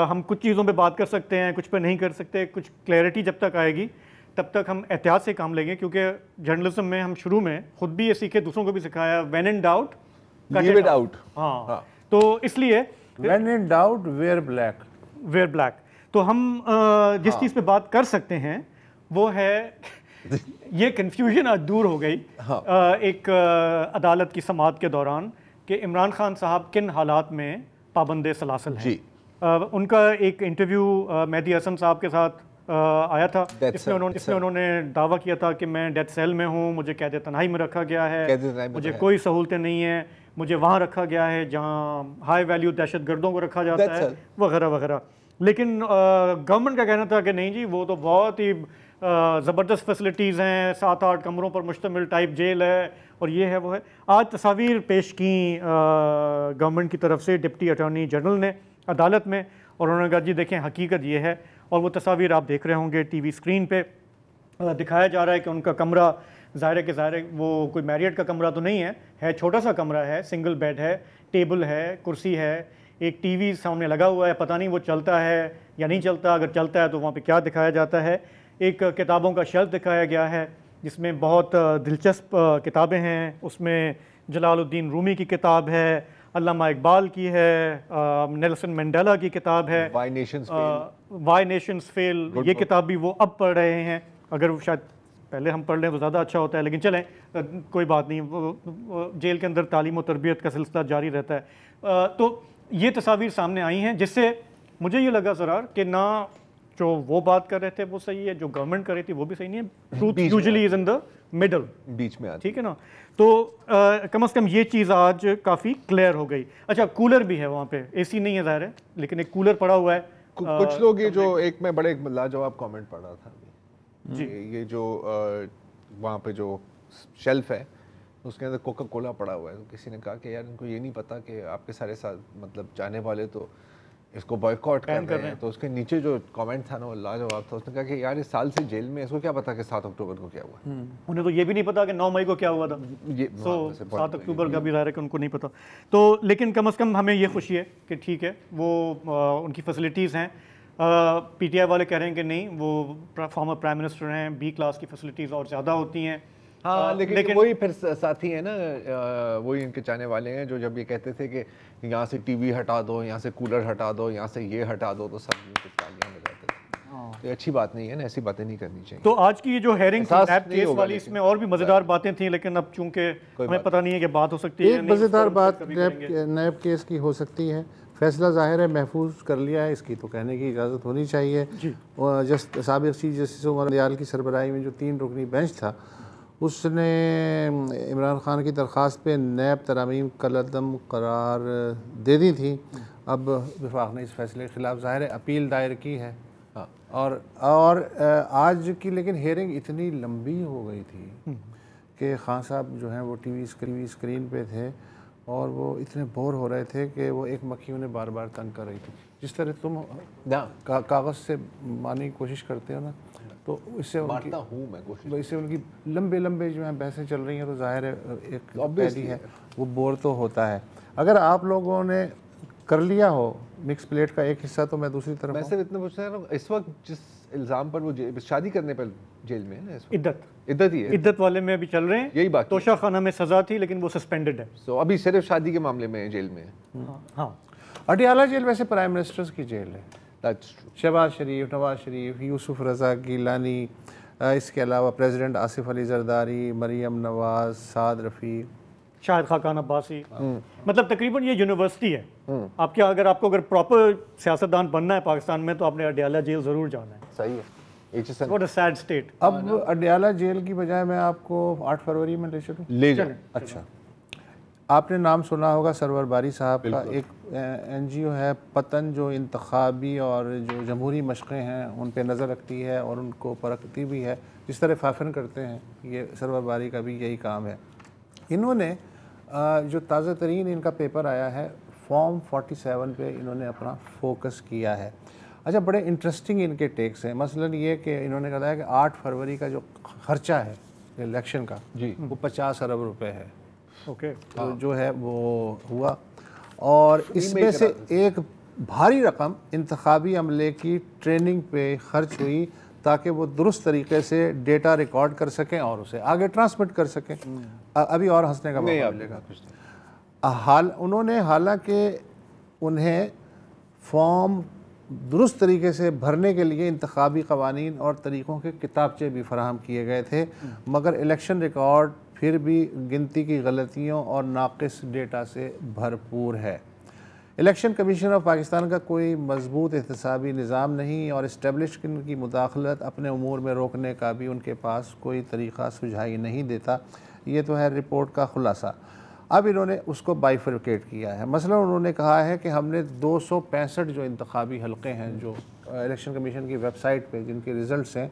[SPEAKER 1] हम कुछ चीज़ों पे बात कर सकते हैं, कुछ पे नहीं कर सकते। कुछ क्लैरिटी जब तक आएगी तब तक हम एहतियात से काम लेंगे, क्योंकि जर्नलिज्म में हम शुरू में खुद भी ये सीखे, दूसरों को भी सिखाया, when in doubt
[SPEAKER 5] leave it out.
[SPEAKER 1] हाँ, तो इसलिए
[SPEAKER 6] when in doubt wear black. तो हम जिस चीज़ पे बात कर सकते हैं वो है ये कन्फ्यूजन आज दूर हो गई एक अदालत की समाअत के दौरान कि इमरान खान साहब किन हालात में पाबंदे सलासल हैं। उनका एक इंटरव्यू मेहदी हसन साहब के साथ आया था, इसमें उन्होंने दावा किया था कि मैं डेथ सेल में हूँ, मुझे कैद तन्हाई में रखा गया है, मुझे कोई सहूलतें नहीं है, मुझे वहाँ रखा गया है जहाँ हाई वैल्यू दहशतगर्दों को रखा जाता है, वगैरह वगैरह। लेकिन गवर्नमेंट का कहना था कि नहीं जी, वो तो बहुत ही ज़बरदस्त फैसिलिटीज़ हैं, 7-8 कमरों पर मुश्तमिल टाइप जेल है और ये है वो है। आज तस्वीर पेश की गवर्नमेंट की तरफ से डिप्टी अटॉर्नी जनरल ने अदालत में, और उन्होंने कहा जी देखें हकीकत ये है, और वो तस्वीर आप देख रहे होंगे टीवी स्क्रीन पे दिखाया जा रहा है कि उनका कमरा ज़ाहिर वो कोई मैरियट का कमरा तो नहीं है छोटा सा कमरा है, सिंगल बेड है, टेबल है, कुर्सी है, एक टीवी सामने लगा हुआ है, पता नहीं वो चलता है या नहीं चलता, अगर चलता है तो वहाँ पे क्या दिखाया जाता है। एक किताबों का शेल्फ दिखाया गया है जिसमें बहुत दिलचस्प किताबें हैं, उसमें जलालुद्दीन रूमी की किताब है, अल्लामा इकबाल की है, नेल्सन मंडेला की किताब है, वाई नेशंस फेल, ये किताब भी वो अब पढ़ रहे हैं। अगर शायद पहले हम पढ़ लें तो ज़्यादा अच्छा होता है, लेकिन चलें कोई बात नहीं, वो जेल के अंदर तालीम और तरबियत का सिलसिला जारी रहता है। तो ये तस्वीर सामने आई हैं जिससे मुझे ये लगा ज़रार कि ना जो वो बात कर रहे थे वो सही है, जो गवर्नमेंट कर रही थी वो भी सही नहीं है। Truth usually is in the middle,
[SPEAKER 5] बीच में,
[SPEAKER 1] ठीक है ना। तो कम से कम ये चीज़ आज काफ़ी क्लियर हो गई। अच्छा, कूलर भी है वहाँ पे, AC नहीं है ज़ाहिर है, लेकिन एक कूलर पड़ा हुआ है।
[SPEAKER 5] कुछ लोग ये जो एक मैं बड़े लाजवाब कमेंट पढ़ रहा था जी, ये जो वहाँ पे जो शेल्फ है उसके अंदर कोका कोला पड़ा हुआ है, तो किसी ने कहा कि यार इनको ये नहीं पता कि आपके सारे साथ मतलब जाने वाले तो इसको बॉयकॉट कर रहे हैं। तो उसके नीचे जो कमेंट था ना वो लाजवाब था, उसने कहा कि यार इस साल से जेल में, इसको क्या पता कि 7 अक्टूबर को क्या हुआ।
[SPEAKER 1] उन्हें तो ये भी नहीं पता कि 9 मई को क्या हुआ था, ये 7 अक्टूबर का भी ज़ाहिर है कि उनको नहीं पता। तो लेकिन कम से कम हमें ये खुशी है कि ठीक है वो उनकी फैसिलिटीज़ हैं।
[SPEAKER 6] पीटीआई वाले कह रहे हैं कि नहीं, वो फॉर्मर प्राइम मिनिस्टर हैं, बी क्लास की फैसिलिटीज़ और ज़्यादा होती हैं।
[SPEAKER 5] हाँ, लेकिन वही फिर साथी है ना, वही इनके चाहने वाले हैं जो जब ये कहते थे कि यहाँ से टीवी हटा दो, यहाँ से कूलर हटा दो, यहाँ से ये हटा दो, तो सब कुछ तालियां बजाते थे। तो अच्छी बात नहीं है ना, ऐसी बातें नहीं करनी चाहिए।
[SPEAKER 6] तो आज की ये जो हेयरिंग केस वाली, इसमें और भी मज़ेदार बातें थी, लेकिन अब चूंकि हमें पता नहीं है कि बात हो सकती है।
[SPEAKER 8] एक मज़ेदार बात नैब केस की हो सकती है, फैसला ज़ाहिर है महफूज कर लिया है, इसकी तो कहने की इजाज़त होनी चाहिए। साबिक़ चीफ जस्टिस उमर दयाल की सरबराही में जो 3 रुकनी बेंच था, उसने इमरान खान की दरख्वास्त पे नैब तरामीम कलअदम करार दे दी थी। अब वफाक ने इस फैसले के ख़िलाफ़ ज़ाहिर है अपील दायर की है। और आज की लेकिन हेयरिंग इतनी लंबी हो गई थी कि खान साहब जो हैं वो टीवी स्क्रीन पे थे और वो इतने बोर हो रहे थे कि वो एक मक्खी उन्हें बार बार तंग कर रही थी। जिस तरह तुम कागज़ से मारने की कोशिश करते हो ना, तो इससे उनकी लंबे जो हैं बहसें चल रही हैं, तो जाहिर है एक पहली है वो बोर तो होता है। अगर आप लोगों ने कर लिया हो मिक्स प्लेट का एक हिस्सा, तो मैं दूसरी तरफ
[SPEAKER 5] मैं सिर्फ इतना पूछ रहा हूँ, इस वक्त जिस इल्ज़ाम पर वो शादी करने पर जेल में है ना, इद्दत ही है,
[SPEAKER 6] इद्दत वाले में अभी चल रहे हैं।
[SPEAKER 5] यही बात,
[SPEAKER 6] तोशा खाना में सज़ा थी लेकिन वो सस्पेंडेड है।
[SPEAKER 5] सो अभी सिर्फ शादी के मामले में जेल में है।
[SPEAKER 6] हाँ,
[SPEAKER 8] अडियाला जेल वैसे प्राइम मिनिस्टर्स की जेल है। शहबाज शरीफ, नवाज शरीफ, यूसुफ रज़ा गिलानी, इसके अलावा प्रेसिडेंट आसिफ अली जरदारी, मरियम नवाज, साद रफ़ीक,
[SPEAKER 6] शाहिद खाकान अब्बासी, मतलब तकरीबन ये यूनिवर्सिटी है। अगर आपको प्रॉपर सियासतदान बनना है पाकिस्तान में, तो आपने अडियाला जेल ज़रूर जाना है।
[SPEAKER 5] सही है।
[SPEAKER 6] What a sad state।
[SPEAKER 8] अब अडियाला जेल की बजाय मैं आपको 8 फरवरी में ले चलूं। अच्छा, आपने नाम सुना होगा सरवर बारी साहब का। एक NGO है पतन, जो इंतखाबी और जो जमहूरी मशक़ें हैं उन पे नज़र रखती है और उनको परखती भी है, जिस तरह फाफिन करते हैं। ये सरवर बारी का भी यही काम है। इन्होंने जो ताज़ा तरीन इनका पेपर आया है, फॉर्म 47 पे इन्होंने अपना फोकस किया है। अच्छा, बड़े इंटरेस्टिंग इनके टेक्स हैं। मसलन ये कि इन्होंने कहा है कि 8 फरवरी का जो खर्चा है इलेक्शन का जी, वो 50 अरब रुपए है।
[SPEAKER 6] ओके,
[SPEAKER 8] तो जो है वो हुआ, और इसमें से एक भारी रकम इंतखाबी अमले की ट्रेनिंग पे खर्च हुई, ताकि वो दुरुस्त तरीके से डेटा रिकॉर्ड कर सकें और उसे आगे ट्रांसमिट कर सकें। अभी और हंसने का मौका मिलेगा। उन्होंने हालांकि उन्हें फॉर्म दुरुस्त तरीके से भरने के लिए इंतखाबी कवानीन और तरीक़ों के किताबचे भी फराहम किए गए थे, मगर इलेक्शन रिकॉर्ड फिर भी गिनती की गलतियों और नाक़िस डेटा से भरपूर है। इलेक्शन कमीशन ऑफ पाकिस्तान का कोई मजबूत एहतसाबी निज़ाम नहीं, और इस्टेब्लिश की मुदाखलत अपने उमूर में रोकने का भी उनके पास कोई तरीक़ा सुझाई नहीं देता। ये तो है रिपोर्ट का खुलासा। अब इन्होंने उसको बाइफरकेट किया है। मसलन उन्होंने कहा है कि हमने 265 जो इंतखाबी हलक़े हैं जो इलेक्शन कमीशन की वेबसाइट पे जिनके रिज़ल्ट्स हैं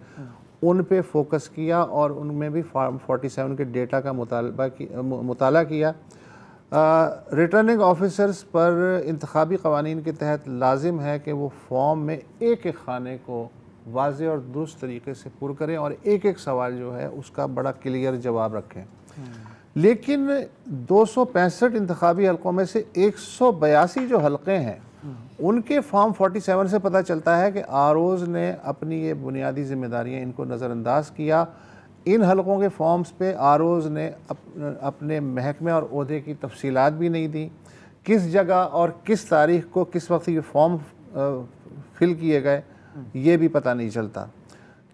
[SPEAKER 8] उन पे फोकस किया, और उनमें भी फॉर्म 47 के डेटा का मुताला किया। रिटर्निंग ऑफिसर्स पर इंतखाबी कवानीन के तहत लाजिम है कि वो फॉर्म में एक एक खाने को वाज़ेह और दुरुस्त तरीके से पुर करें और एक एक सवाल जो है उसका बड़ा क्लियर जवाब रखें। लेकिन 265 इंतखाबी हलकों में से 182 जो हलक़े हैं उनके फॉर्म 47 से पता चलता है कि आरओज़ ने अपनी ये बुनियादी ज़िम्मेदारियाँ इनको नज़रअंदाज किया। इन हलकों के फॉर्म्स पे आरओज़ ने अपने महकमे और ओहदे की तफसीलात भी नहीं दी, किस जगह और किस तारीख़ को किस वक्त ये फॉर्म फिल किए गए ये भी पता नहीं चलता।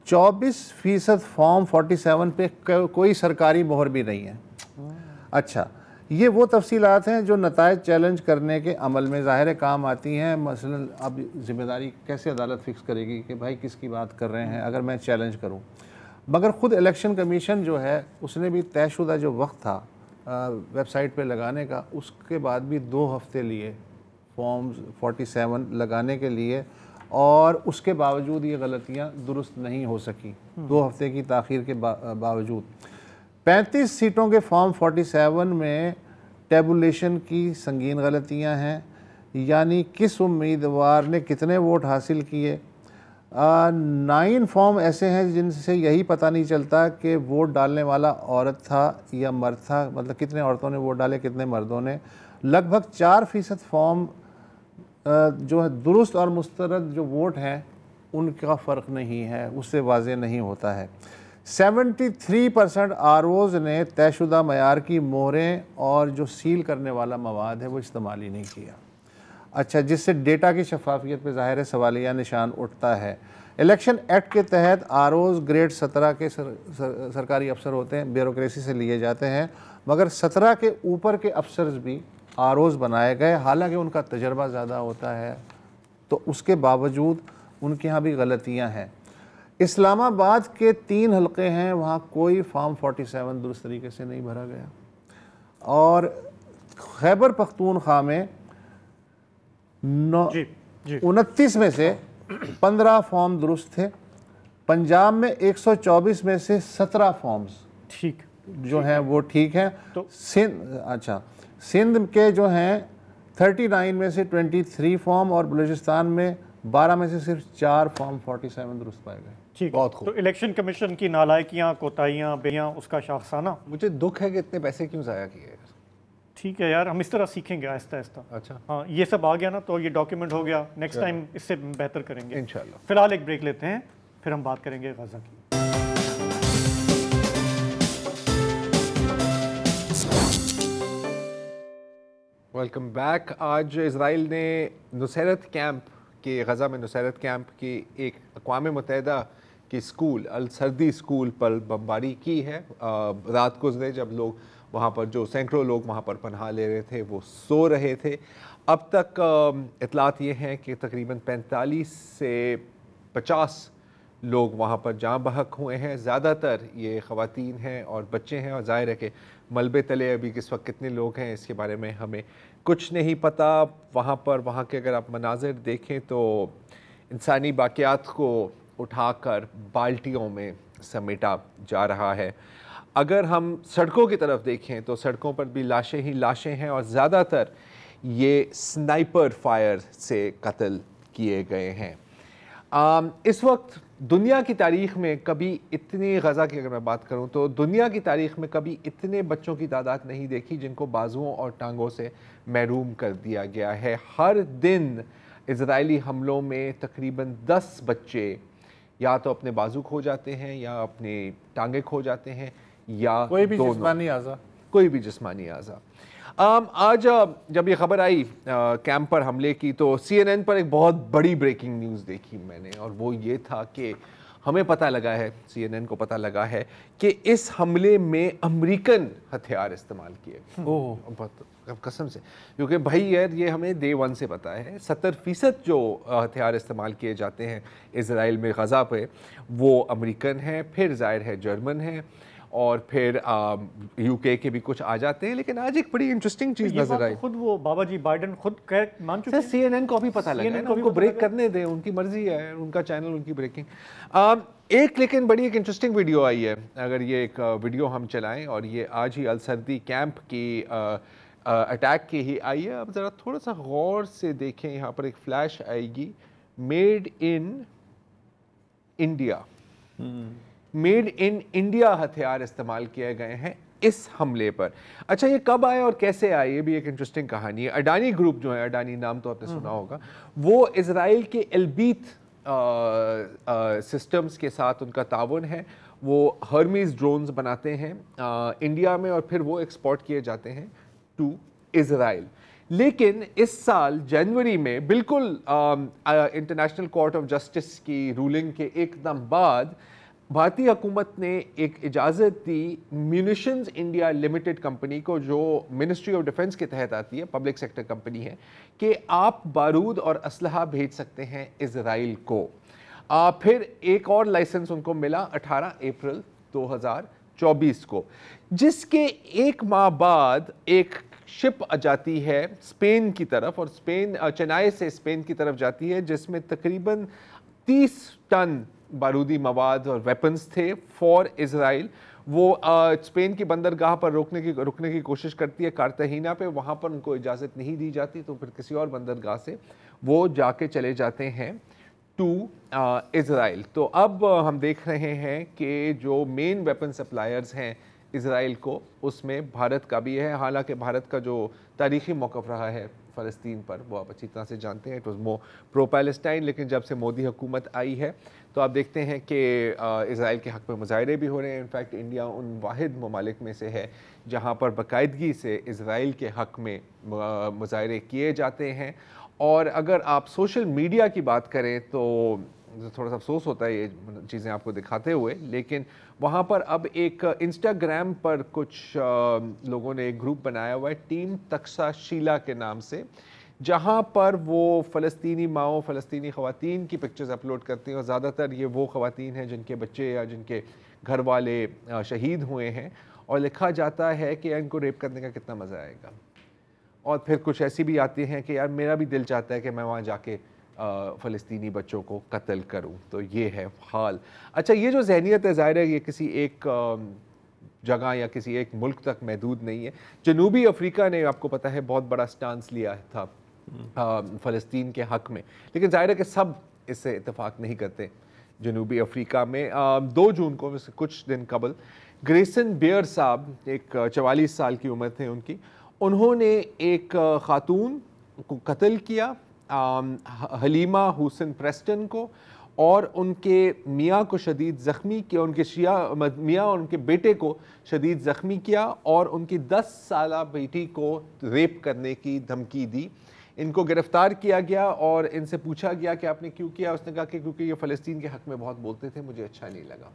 [SPEAKER 8] 24% फॉर्म 47 पे कोई सरकारी मोहर भी नहीं है। अच्छा, ये वो तफसीलात हैं जो नताइज चैलेंज करने के अमल में ज़ाहिर काम आती हैं। मसलन अब ज़िम्मेदारी कैसे अदालत फ़िक्स करेगी कि भाई किसकी बात कर रहे हैं अगर मैं चैलेंज करूं, मगर ख़ुद इलेक्शन कमीशन जो है उसने भी तयशुदा जो वक्त था वेबसाइट पे लगाने का, उसके बाद भी 2 हफ़्ते लिए फॉर्म्स 47 लगाने के लिए, और उसके बावजूद ये गलतियाँ दुरुस्त नहीं हो सकी 2 हफ़्ते की ताख़ीर के बावजूद। 35 सीटों के फॉर्म 47 में टेबुलेशन की संगीन गलतियां हैं, यानी किस उम्मीदवार ने कितने वोट हासिल किए। 9 फॉर्म ऐसे हैं जिनसे यही पता नहीं चलता कि वोट डालने वाला औरत था या मर्द था, मतलब कितने औरतों ने वोट डाले कितने मर्दों ने। लगभग 4% फॉर्म जो है दुरुस्त और मुस्तरद जो वोट हैं उनका फ़र्क नहीं है, उससे वाज़ेह नहीं होता है। 73% आरओज़ ने तयशुदा मयार की मोहरें और जो सील करने वाला मवाद है वो इस्तेमाल ही नहीं किया। अच्छा, जिससे डेटा की शफाफियत पे ज़ाहिर सवालिया निशान उठता है। इलेक्शन एक्ट के तहत आरओज़ ग्रेड 17 के सरकारी अफसर होते हैं, ब्यूरोक्रेसी से लिए जाते हैं, मगर 17 के ऊपर के अफसर्स भी आरओज़ बनाए गए, हालांकि उनका तजर्बा ज़्यादा होता है, तो उसके बावजूद उनके यहाँ भी गलतियाँ हैं। इस्लामाबाद के 3 हलक़े हैं, वहाँ कोई फॉर्म 47 दुरुस्त तरीके से नहीं भरा गया, और खैबर पख्तूनख्वा में 29 में से 15 फॉर्म दुरुस्त थे। पंजाब में 124 में से 17 फॉर्म्स
[SPEAKER 6] ठीक
[SPEAKER 8] जो हैं वो ठीक हैं। तो सिंध के जो हैं 39 में से 23 फॉर्म, और बलूचिस्तान में 12 में से सिर्फ 4 फॉर्म 47 दुरुस्त पाए गए।
[SPEAKER 6] ठीक, बहुत खूब। तो इलेक्शन कमीशन की नालायकियाँ, कोताहियाँ, बेहियाँ, उसका शाखसाना।
[SPEAKER 5] मुझे दुख है कि इतने पैसे क्यों ज़ाया किए।
[SPEAKER 6] ठीक है यार, हम इस तरह सीखेंगे आहिस्ता आहिस्ता।
[SPEAKER 5] अच्छा,
[SPEAKER 6] हाँ, ये सब आ गया ना तो ये डॉक्यूमेंट हो गया, नेक्स्ट टाइम इससे बेहतर करेंगे
[SPEAKER 5] इंशाल्लाह।
[SPEAKER 6] फिलहाल एक ब्रेक लेते हैं, फिर हम बात करेंगे गजा की।
[SPEAKER 5] Welcome back. आज इजराइल ने नुसैरत कैंप के, गजा में नुसैरत कैंप की एक अक़वाम मुत्तहिदा की स्कूल, अल सर्दी स्कूल पर बमबारी की है। रात गुज़रे जब लोग वहाँ पर, जो सैकड़ों लोग वहाँ पर पनाह ले रहे थे, वो सो रहे थे। अब तक इतलात ये हैं कि तकरीबन 45 से 50 लोग वहाँ पर जाँ बहक हुए हैं। ज़्यादातर ये ख़वातीन हैं और बच्चे हैं, और ज़ाहिर है कि मलबे तले अभी किस वक्त कितने लोग हैं इसके बारे में हमें कुछ नहीं पता। वहाँ के अगर आप मनाज़िर देखें तो इंसानी बाक़ियात को उठाकर बाल्टियों में समेटा जा रहा है। अगर हम सड़कों की तरफ देखें तो सड़कों पर भी लाशें ही लाशें हैं, और ज़्यादातर ये स्नाइपर फायर से कत्ल किए गए हैं। इस वक्त दुनिया की तारीख़ में कभी इतनी, गज़ा की अगर मैं बात करूं तो दुनिया की तारीख़ में कभी इतने बच्चों की तादाद नहीं देखी जिनको बाजुओं और टांगों से महरूम कर दिया गया है। हर दिन इजरायली हमलों में तकरीबन 10 बच्चे या तो अपने बाजू खो जाते हैं, या अपनी टांगें खो जाते हैं, या
[SPEAKER 8] कोई भी जिस्मानी आज़ा।
[SPEAKER 5] आज जब ये खबर आई कैंप पर हमले की, तो CNN पर एक बहुत बड़ी ब्रेकिंग न्यूज़ देखी मैंने, और वो ये था कि हमें पता लगा है, CNN को पता लगा है कि इस हमले में अमेरिकन हथियार इस्तेमाल किए गए। कसम से, क्योंकि भाई यार ये हमें डे 1 से पता है। 70% जो हथियार इस्तेमाल किए जाते हैं इजराइल में गज़ा पे, वो अमेरिकन हैं, फिर ज़ाहिर है जर्मन हैं, और फिर UK के भी कुछ आ जाते हैं। लेकिन आज एक बड़ी इंटरेस्टिंग चीज़ नजर आई।
[SPEAKER 6] खुद वो बाबा जी बाइडेन खुद मान चुके हैं।
[SPEAKER 5] CNN को भी पता लगा है ना, उनको ब्रेक करने दें, उनकी मर्जी है, उनका चैनल, उनकी ब्रेकिंग। लेकिन बड़ी एक इंटरेस्टिंग वीडियो आई है, अगर ये एक वीडियो हम चलाएं, और ये आज ही अल सर्दी कैंप की अटैक की ही आई है। अब ज़रा थोड़ा सा गौर से देखें, यहाँ पर एक फ्लैश आएगी, made in India. Made in India हथियार इस्तेमाल किए गए हैं इस हमले पर। अच्छा, ये कब आए और कैसे आए, ये भी एक इंटरेस्टिंग कहानी है। अडानी ग्रुप जो है, अडानी नाम तो आपने सुना होगा, वो इजराइल के एल्बीत सिस्टम्स के साथ उनका ताउन है। वो हर्मीज ड्रोन्स बनाते हैं इंडिया में, और फिर वो एक्सपोर्ट किए जाते हैं टू इजराइल। लेकिन इस साल जनवरी में, बिल्कुल इंटरनेशनल कोर्ट ऑफ जस्टिस की रूलिंग के एकदम बाद, भारतीय हुकूमत ने एक इजाज़त दी म्यूनिशंस इंडिया लिमिटेड कंपनी को, जो मिनिस्ट्री ऑफ डिफेंस के तहत आती है, पब्लिक सेक्टर कंपनी है, कि आप बारूद और असलहा भेज सकते हैं इजराइल को। फिर एक और लाइसेंस उनको मिला 18 अप्रैल 2024 को, जिसके एक माह बाद एक शिप आ जाती है स्पेन की तरफ, और स्पेन, चेन्नई से स्पेन की तरफ जाती है, जिसमें तकरीबन 30 टन बारूदी मवाद और वेपन्स थे फॉर इजराइल। वो स्पेन की बंदरगाह पर रुकने की कोशिश करती है, कार्ताहीना पे, वहाँ पर उनको इजाज़त नहीं दी जाती, तो फिर किसी और बंदरगाह से वो जाके चले जाते हैं टू इजराइल। तो अब हम देख रहे हैं कि जो मेन वेपन सप्लायर्स हैं इसराइल को, उसमें भारत का भी है। हालांकि भारत का जो तारीख़ी मौक़िफ़ रहा है फ़लस्तीन पर वो आप अच्छी तरह से जानते हैं, it was more pro Palestine, लेकिन जब से मोदी हुकूमत आई है तो आप देखते हैं कि इसराइल के हक़ में मुज़ाहरे भी हो रहे हैं। इनफैक्ट इंडिया उन वाहिद ममालिक में से है जहाँ पर बाकायदगी से इसराइल के हक़ में मुज़ाहरे किए जाते हैं। और अगर आप सोशल मीडिया की बात करें तो थोड़ा सा अफसोस होता है ये चीज़ें आपको दिखाते हुए, लेकिन वहाँ पर अब एक इंस्टाग्राम पर कुछ लोगों ने एक ग्रुप बनाया हुआ है टीम तक्षशिला के नाम से, जहाँ पर वो फ़लस्तीनी माओ, फ़लस्तीनी ख़वातीन की पिक्चर्स अपलोड करती हैं और ज़्यादातर ये वो ख़वातीन हैं जिनके बच्चे या जिनके घर वाले शहीद हुए हैं, और लिखा जाता है कि इनको रेप करने का कितना मज़ा आएगा। और फिर कुछ ऐसी भी आती हैं कि यार मेरा भी दिल चाहता है कि मैं वहाँ जाके फ़लस्तीनी बच्चों को कत्ल करूं। तो ये है हाल। अच्छा, ये जो जहनीत है ज़ाहिर है ये किसी एक जगह या किसी एक मुल्क तक महदूद नहीं है। जनूबी अफ्रीका ने आपको पता है बहुत बड़ा स्टांस लिया था फ़लस्तीन के हक़ में, लेकिन ज़ाहिर है कि सब इससे इत्तेफाक नहीं करते। जनूबी अफ्रीका में 2 जून को कुछ दिन कबल ग्रेसन बेयर साहब, एक 44 साल की उम्र थे उनकी, उन्होंने एक ख़ातून को कत्ल किया, हलीमा हुसैन प्रेस्टन को, और उनके मियाँ को शदीद ज़ख्मी किया, उनके मियाँ और उनके बेटे को शदीद ज़ख्मी किया, और उनकी 10 साला बेटी को रेप करने की धमकी दी। इनको गिरफ़्तार किया गया और इनसे पूछा गया कि आपने क्यों किया। उसने कहा कि क्योंकि ये फ़लस्तीन के हक़ में बहुत बोलते थे, मुझे अच्छा नहीं लगा।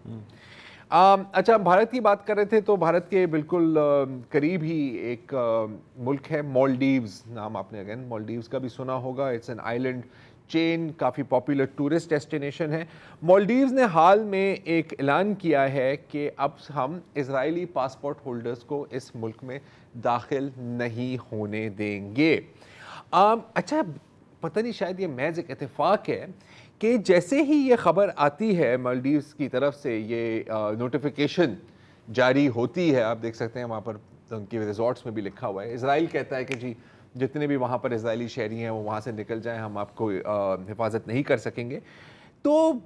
[SPEAKER 5] अच्छा, भारत की बात कर रहे थे तो भारत के बिल्कुल करीब ही एक मुल्क है मालदीव्स, नाम आपने अगेन मालदीव्स का भी सुना होगा। इट्स एन आइलैंड चेन, काफ़ी पॉपुलर टूरिस्ट डेस्टिनेशन है। मालदीव्स ने हाल में एक ऐलान किया है कि अब हम इजरायली पासपोर्ट होल्डर्स को इस मुल्क में दाखिल नहीं होने देंगे। अच्छा, पता नहीं शायद ये महज एक इत्तेफाक है कि जैसे ही ये ख़बर आती है मालदीव्स की तरफ से, ये नोटिफिकेशन जारी होती है, आप देख सकते हैं वहाँ पर उनके रिजॉर्ट्स में भी लिखा हुआ है, इजराइल कहता है कि जी जितने भी वहाँ पर इजरायली शहरी हैं वो वहाँ से निकल जाएं, हम आपको हिफाजत नहीं कर सकेंगे। तो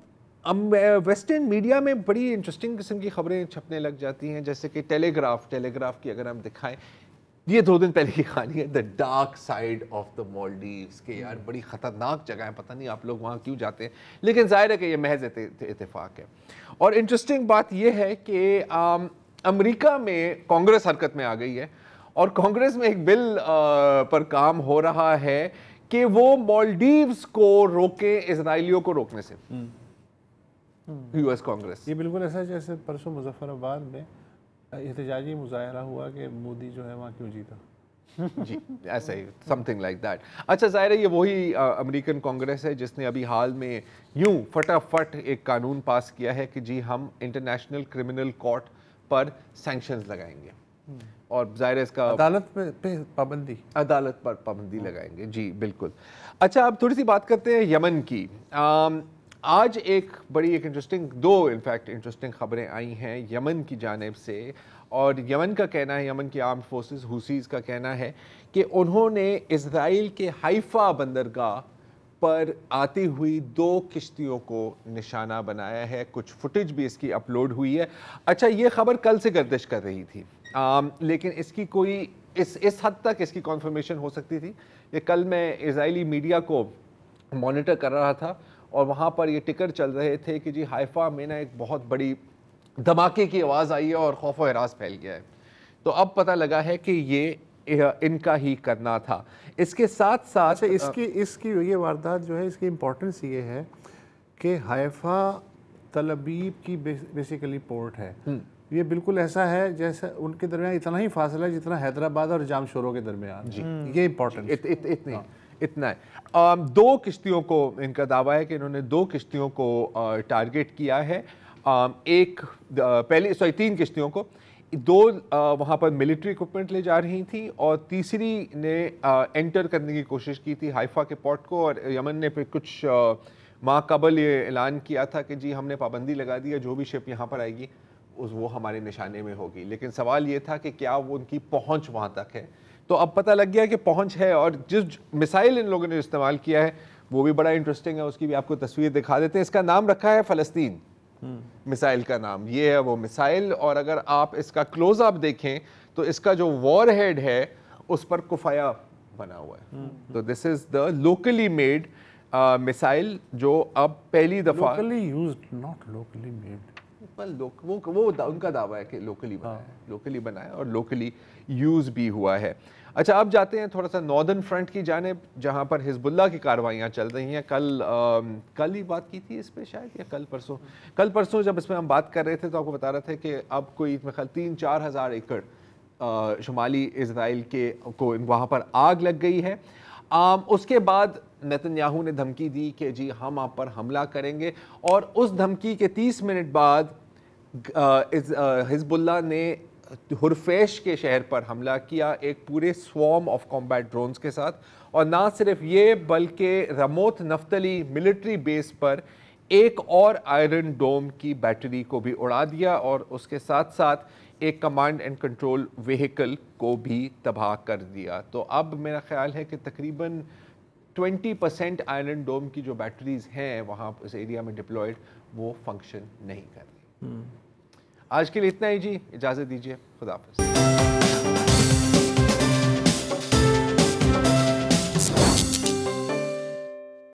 [SPEAKER 5] वेस्टर्न मीडिया में बड़ी इंटरेस्टिंग किस्म की खबरें छपने लग जाती हैं, जैसे कि टेलीग्राफ की अगर हम दिखाएं, ये 2 दिन पहले की कहानी है, the dark side of the Maldives, के यार बड़ी ख़तरनाक जगह है, पता नहीं आप लोग वहाँ क्यों जाते हैं, लेकिन जाहिर है कि ये महज इत्तेफाक है। और इंटरेस्टिंग बात यह है कि अमेरिका में कांग्रेस हरकत में आ गई है और कांग्रेस में एक बिल पर काम हो रहा है कि वो मालदीव्स को रोके इजरायलियों को रोकने से। यूएस कांग्रेस,
[SPEAKER 8] ये बिल्कुल ऐसा जैसे परसों मुजफ्फराबाद में एहतजाजी मुजाहरा हुआ कि मोदी जो है वहाँ क्यों जीता।
[SPEAKER 5] जी, ऐसा ही, समथिंग लाइक दैट। अच्छा, ज़ाहिर है ये वही अमेरिकन कांग्रेस है जिसने अभी हाल में यूं फटाफट एक कानून पास किया है कि जी हम इंटरनेशनल क्रिमिनल कोर्ट पर सैंक्शंस लगाएंगे और ज़ाहिर है इसका
[SPEAKER 8] अदालत पर पाबंदी
[SPEAKER 5] लगाएंगे। जी बिल्कुल। अच्छा, अब थोड़ी सी बात करते हैं यमन की। आज एक इंटरेस्टिंग खबरें आई हैं यमन की जानिब से, और यमन का कहना है, यमन की आर्म्ड फोर्सेस हुसीज़ का कहना है कि उन्होंने इज़राइल के हाइफा बंदरगाह पर आती हुई 2 किश्तियों को निशाना बनाया है। कुछ फुटेज भी इसकी अपलोड हुई है। अच्छा, ये खबर कल से गर्दिश कर रही थी, लेकिन इसकी कोई इस हद तक इसकी कॉन्फर्मेशन हो सकती थी। ये कल मैं इज़राइली मीडिया को मॉनिटर कर रहा था और वहाँ पर ये टिकर चल रहे थे कि जी हाइफा में ना एक बहुत बड़ी धमाके की आवाज़ आई है और खौफ व हिरास फैल गया है। तो अब पता लगा है कि ये इनका ही करना था। इसके साथ साथ
[SPEAKER 8] इसकी ये वारदात जो है, इसकी इम्पोर्टेंस ये है कि हाइफा तल अबीब की बेसिकली पोर्ट है। ये बिल्कुल ऐसा है जैसे उनके दरमियान इतना ही फासला है जितना हैदराबाद और जामशोरों के दरमियान। जी, ये इम्पोर्टेंट
[SPEAKER 5] इतना है। 2 किश्तियों को, इनका दावा है कि इन्होंने 2 किश्तियों को टारगेट किया है। 3 किश्तियों को, 2 वहाँ पर मिलिट्री इक्विपमेंट ले जा रही थी और तीसरी ने एंटर करने की कोशिश की थी हाइफा के पोर्ट को, और यमन ने फिर कुछ माह कबल ये ऐलान किया था कि जी हमने पाबंदी लगा दी है, जो भी शिप यहाँ पर आएगी वो हमारे निशाने में होगी। लेकिन सवाल ये था कि क्या वो उनकी पहुँच वहाँ तक है। तो अब पता लग गया कि पहुंच है, और जिस मिसाइल इन लोगों ने इस्तेमाल किया है वो भी बड़ा इंटरेस्टिंग है, उसकी भी आपको तस्वीर दिखा देते हैं। इसका नाम रखा है फ़लस्तीन। मिसाइल का नाम, ये है वो मिसाइल। और अगर आप इसका क्लोजअप देखें तो इसका जो वॉर हेड है उस पर कुफाया बना हुआ है। तो this is the locally made missile जो अब पहली दफा
[SPEAKER 8] locally used, not locally made.
[SPEAKER 5] वो उनका दावा है कि लोकली बना है, लोकली बना है और लोकली यूज भी हुआ है। अच्छा, अब जाते हैं थोड़ा सा नॉर्दर्न फ्रंट की जानिब, जहां पर हिजबुल्लाह की कार्रवाइयाँ चल रही हैं। कल ही बात की थी इस पे शायद, या कल परसों जब इसमें हम बात कर रहे थे तो आपको बता रहे थे कि अब कोई मेरे ख्याल 3-4 हज़ार एकड़ शुमाली इजराइल के को वहाँ पर आग लग गई है। उसके बाद नेतन्याहू ने धमकी दी कि जी हम आप पर हमला करेंगे, और उस धमकी के 30 मिनट बाद हिजबुल्लाह ने हुरफेश के शहर पर हमला किया एक पूरे स्वॉर्म ऑफ कॉम्बैट ड्रोन्स के साथ। और ना सिर्फ ये बल्कि रमोत नफ्तली मिलिट्री बेस पर एक और आयरन डोम की बैटरी को भी उड़ा दिया, और उसके साथ साथ एक कमांड एंड कंट्रोल व्हीकल को भी तबाह कर दिया। तो अब मेरा ख्याल है कि तकरीबन 20% आयरन डोम की जो बैटरीज हैं वहाँ उस एरिया में डिप्लॉयड, वो फंक्शन नहीं कर रही। आज के लिए इतना ही जी, इजाज़त दीजिए, खुदा हाफ़िज़।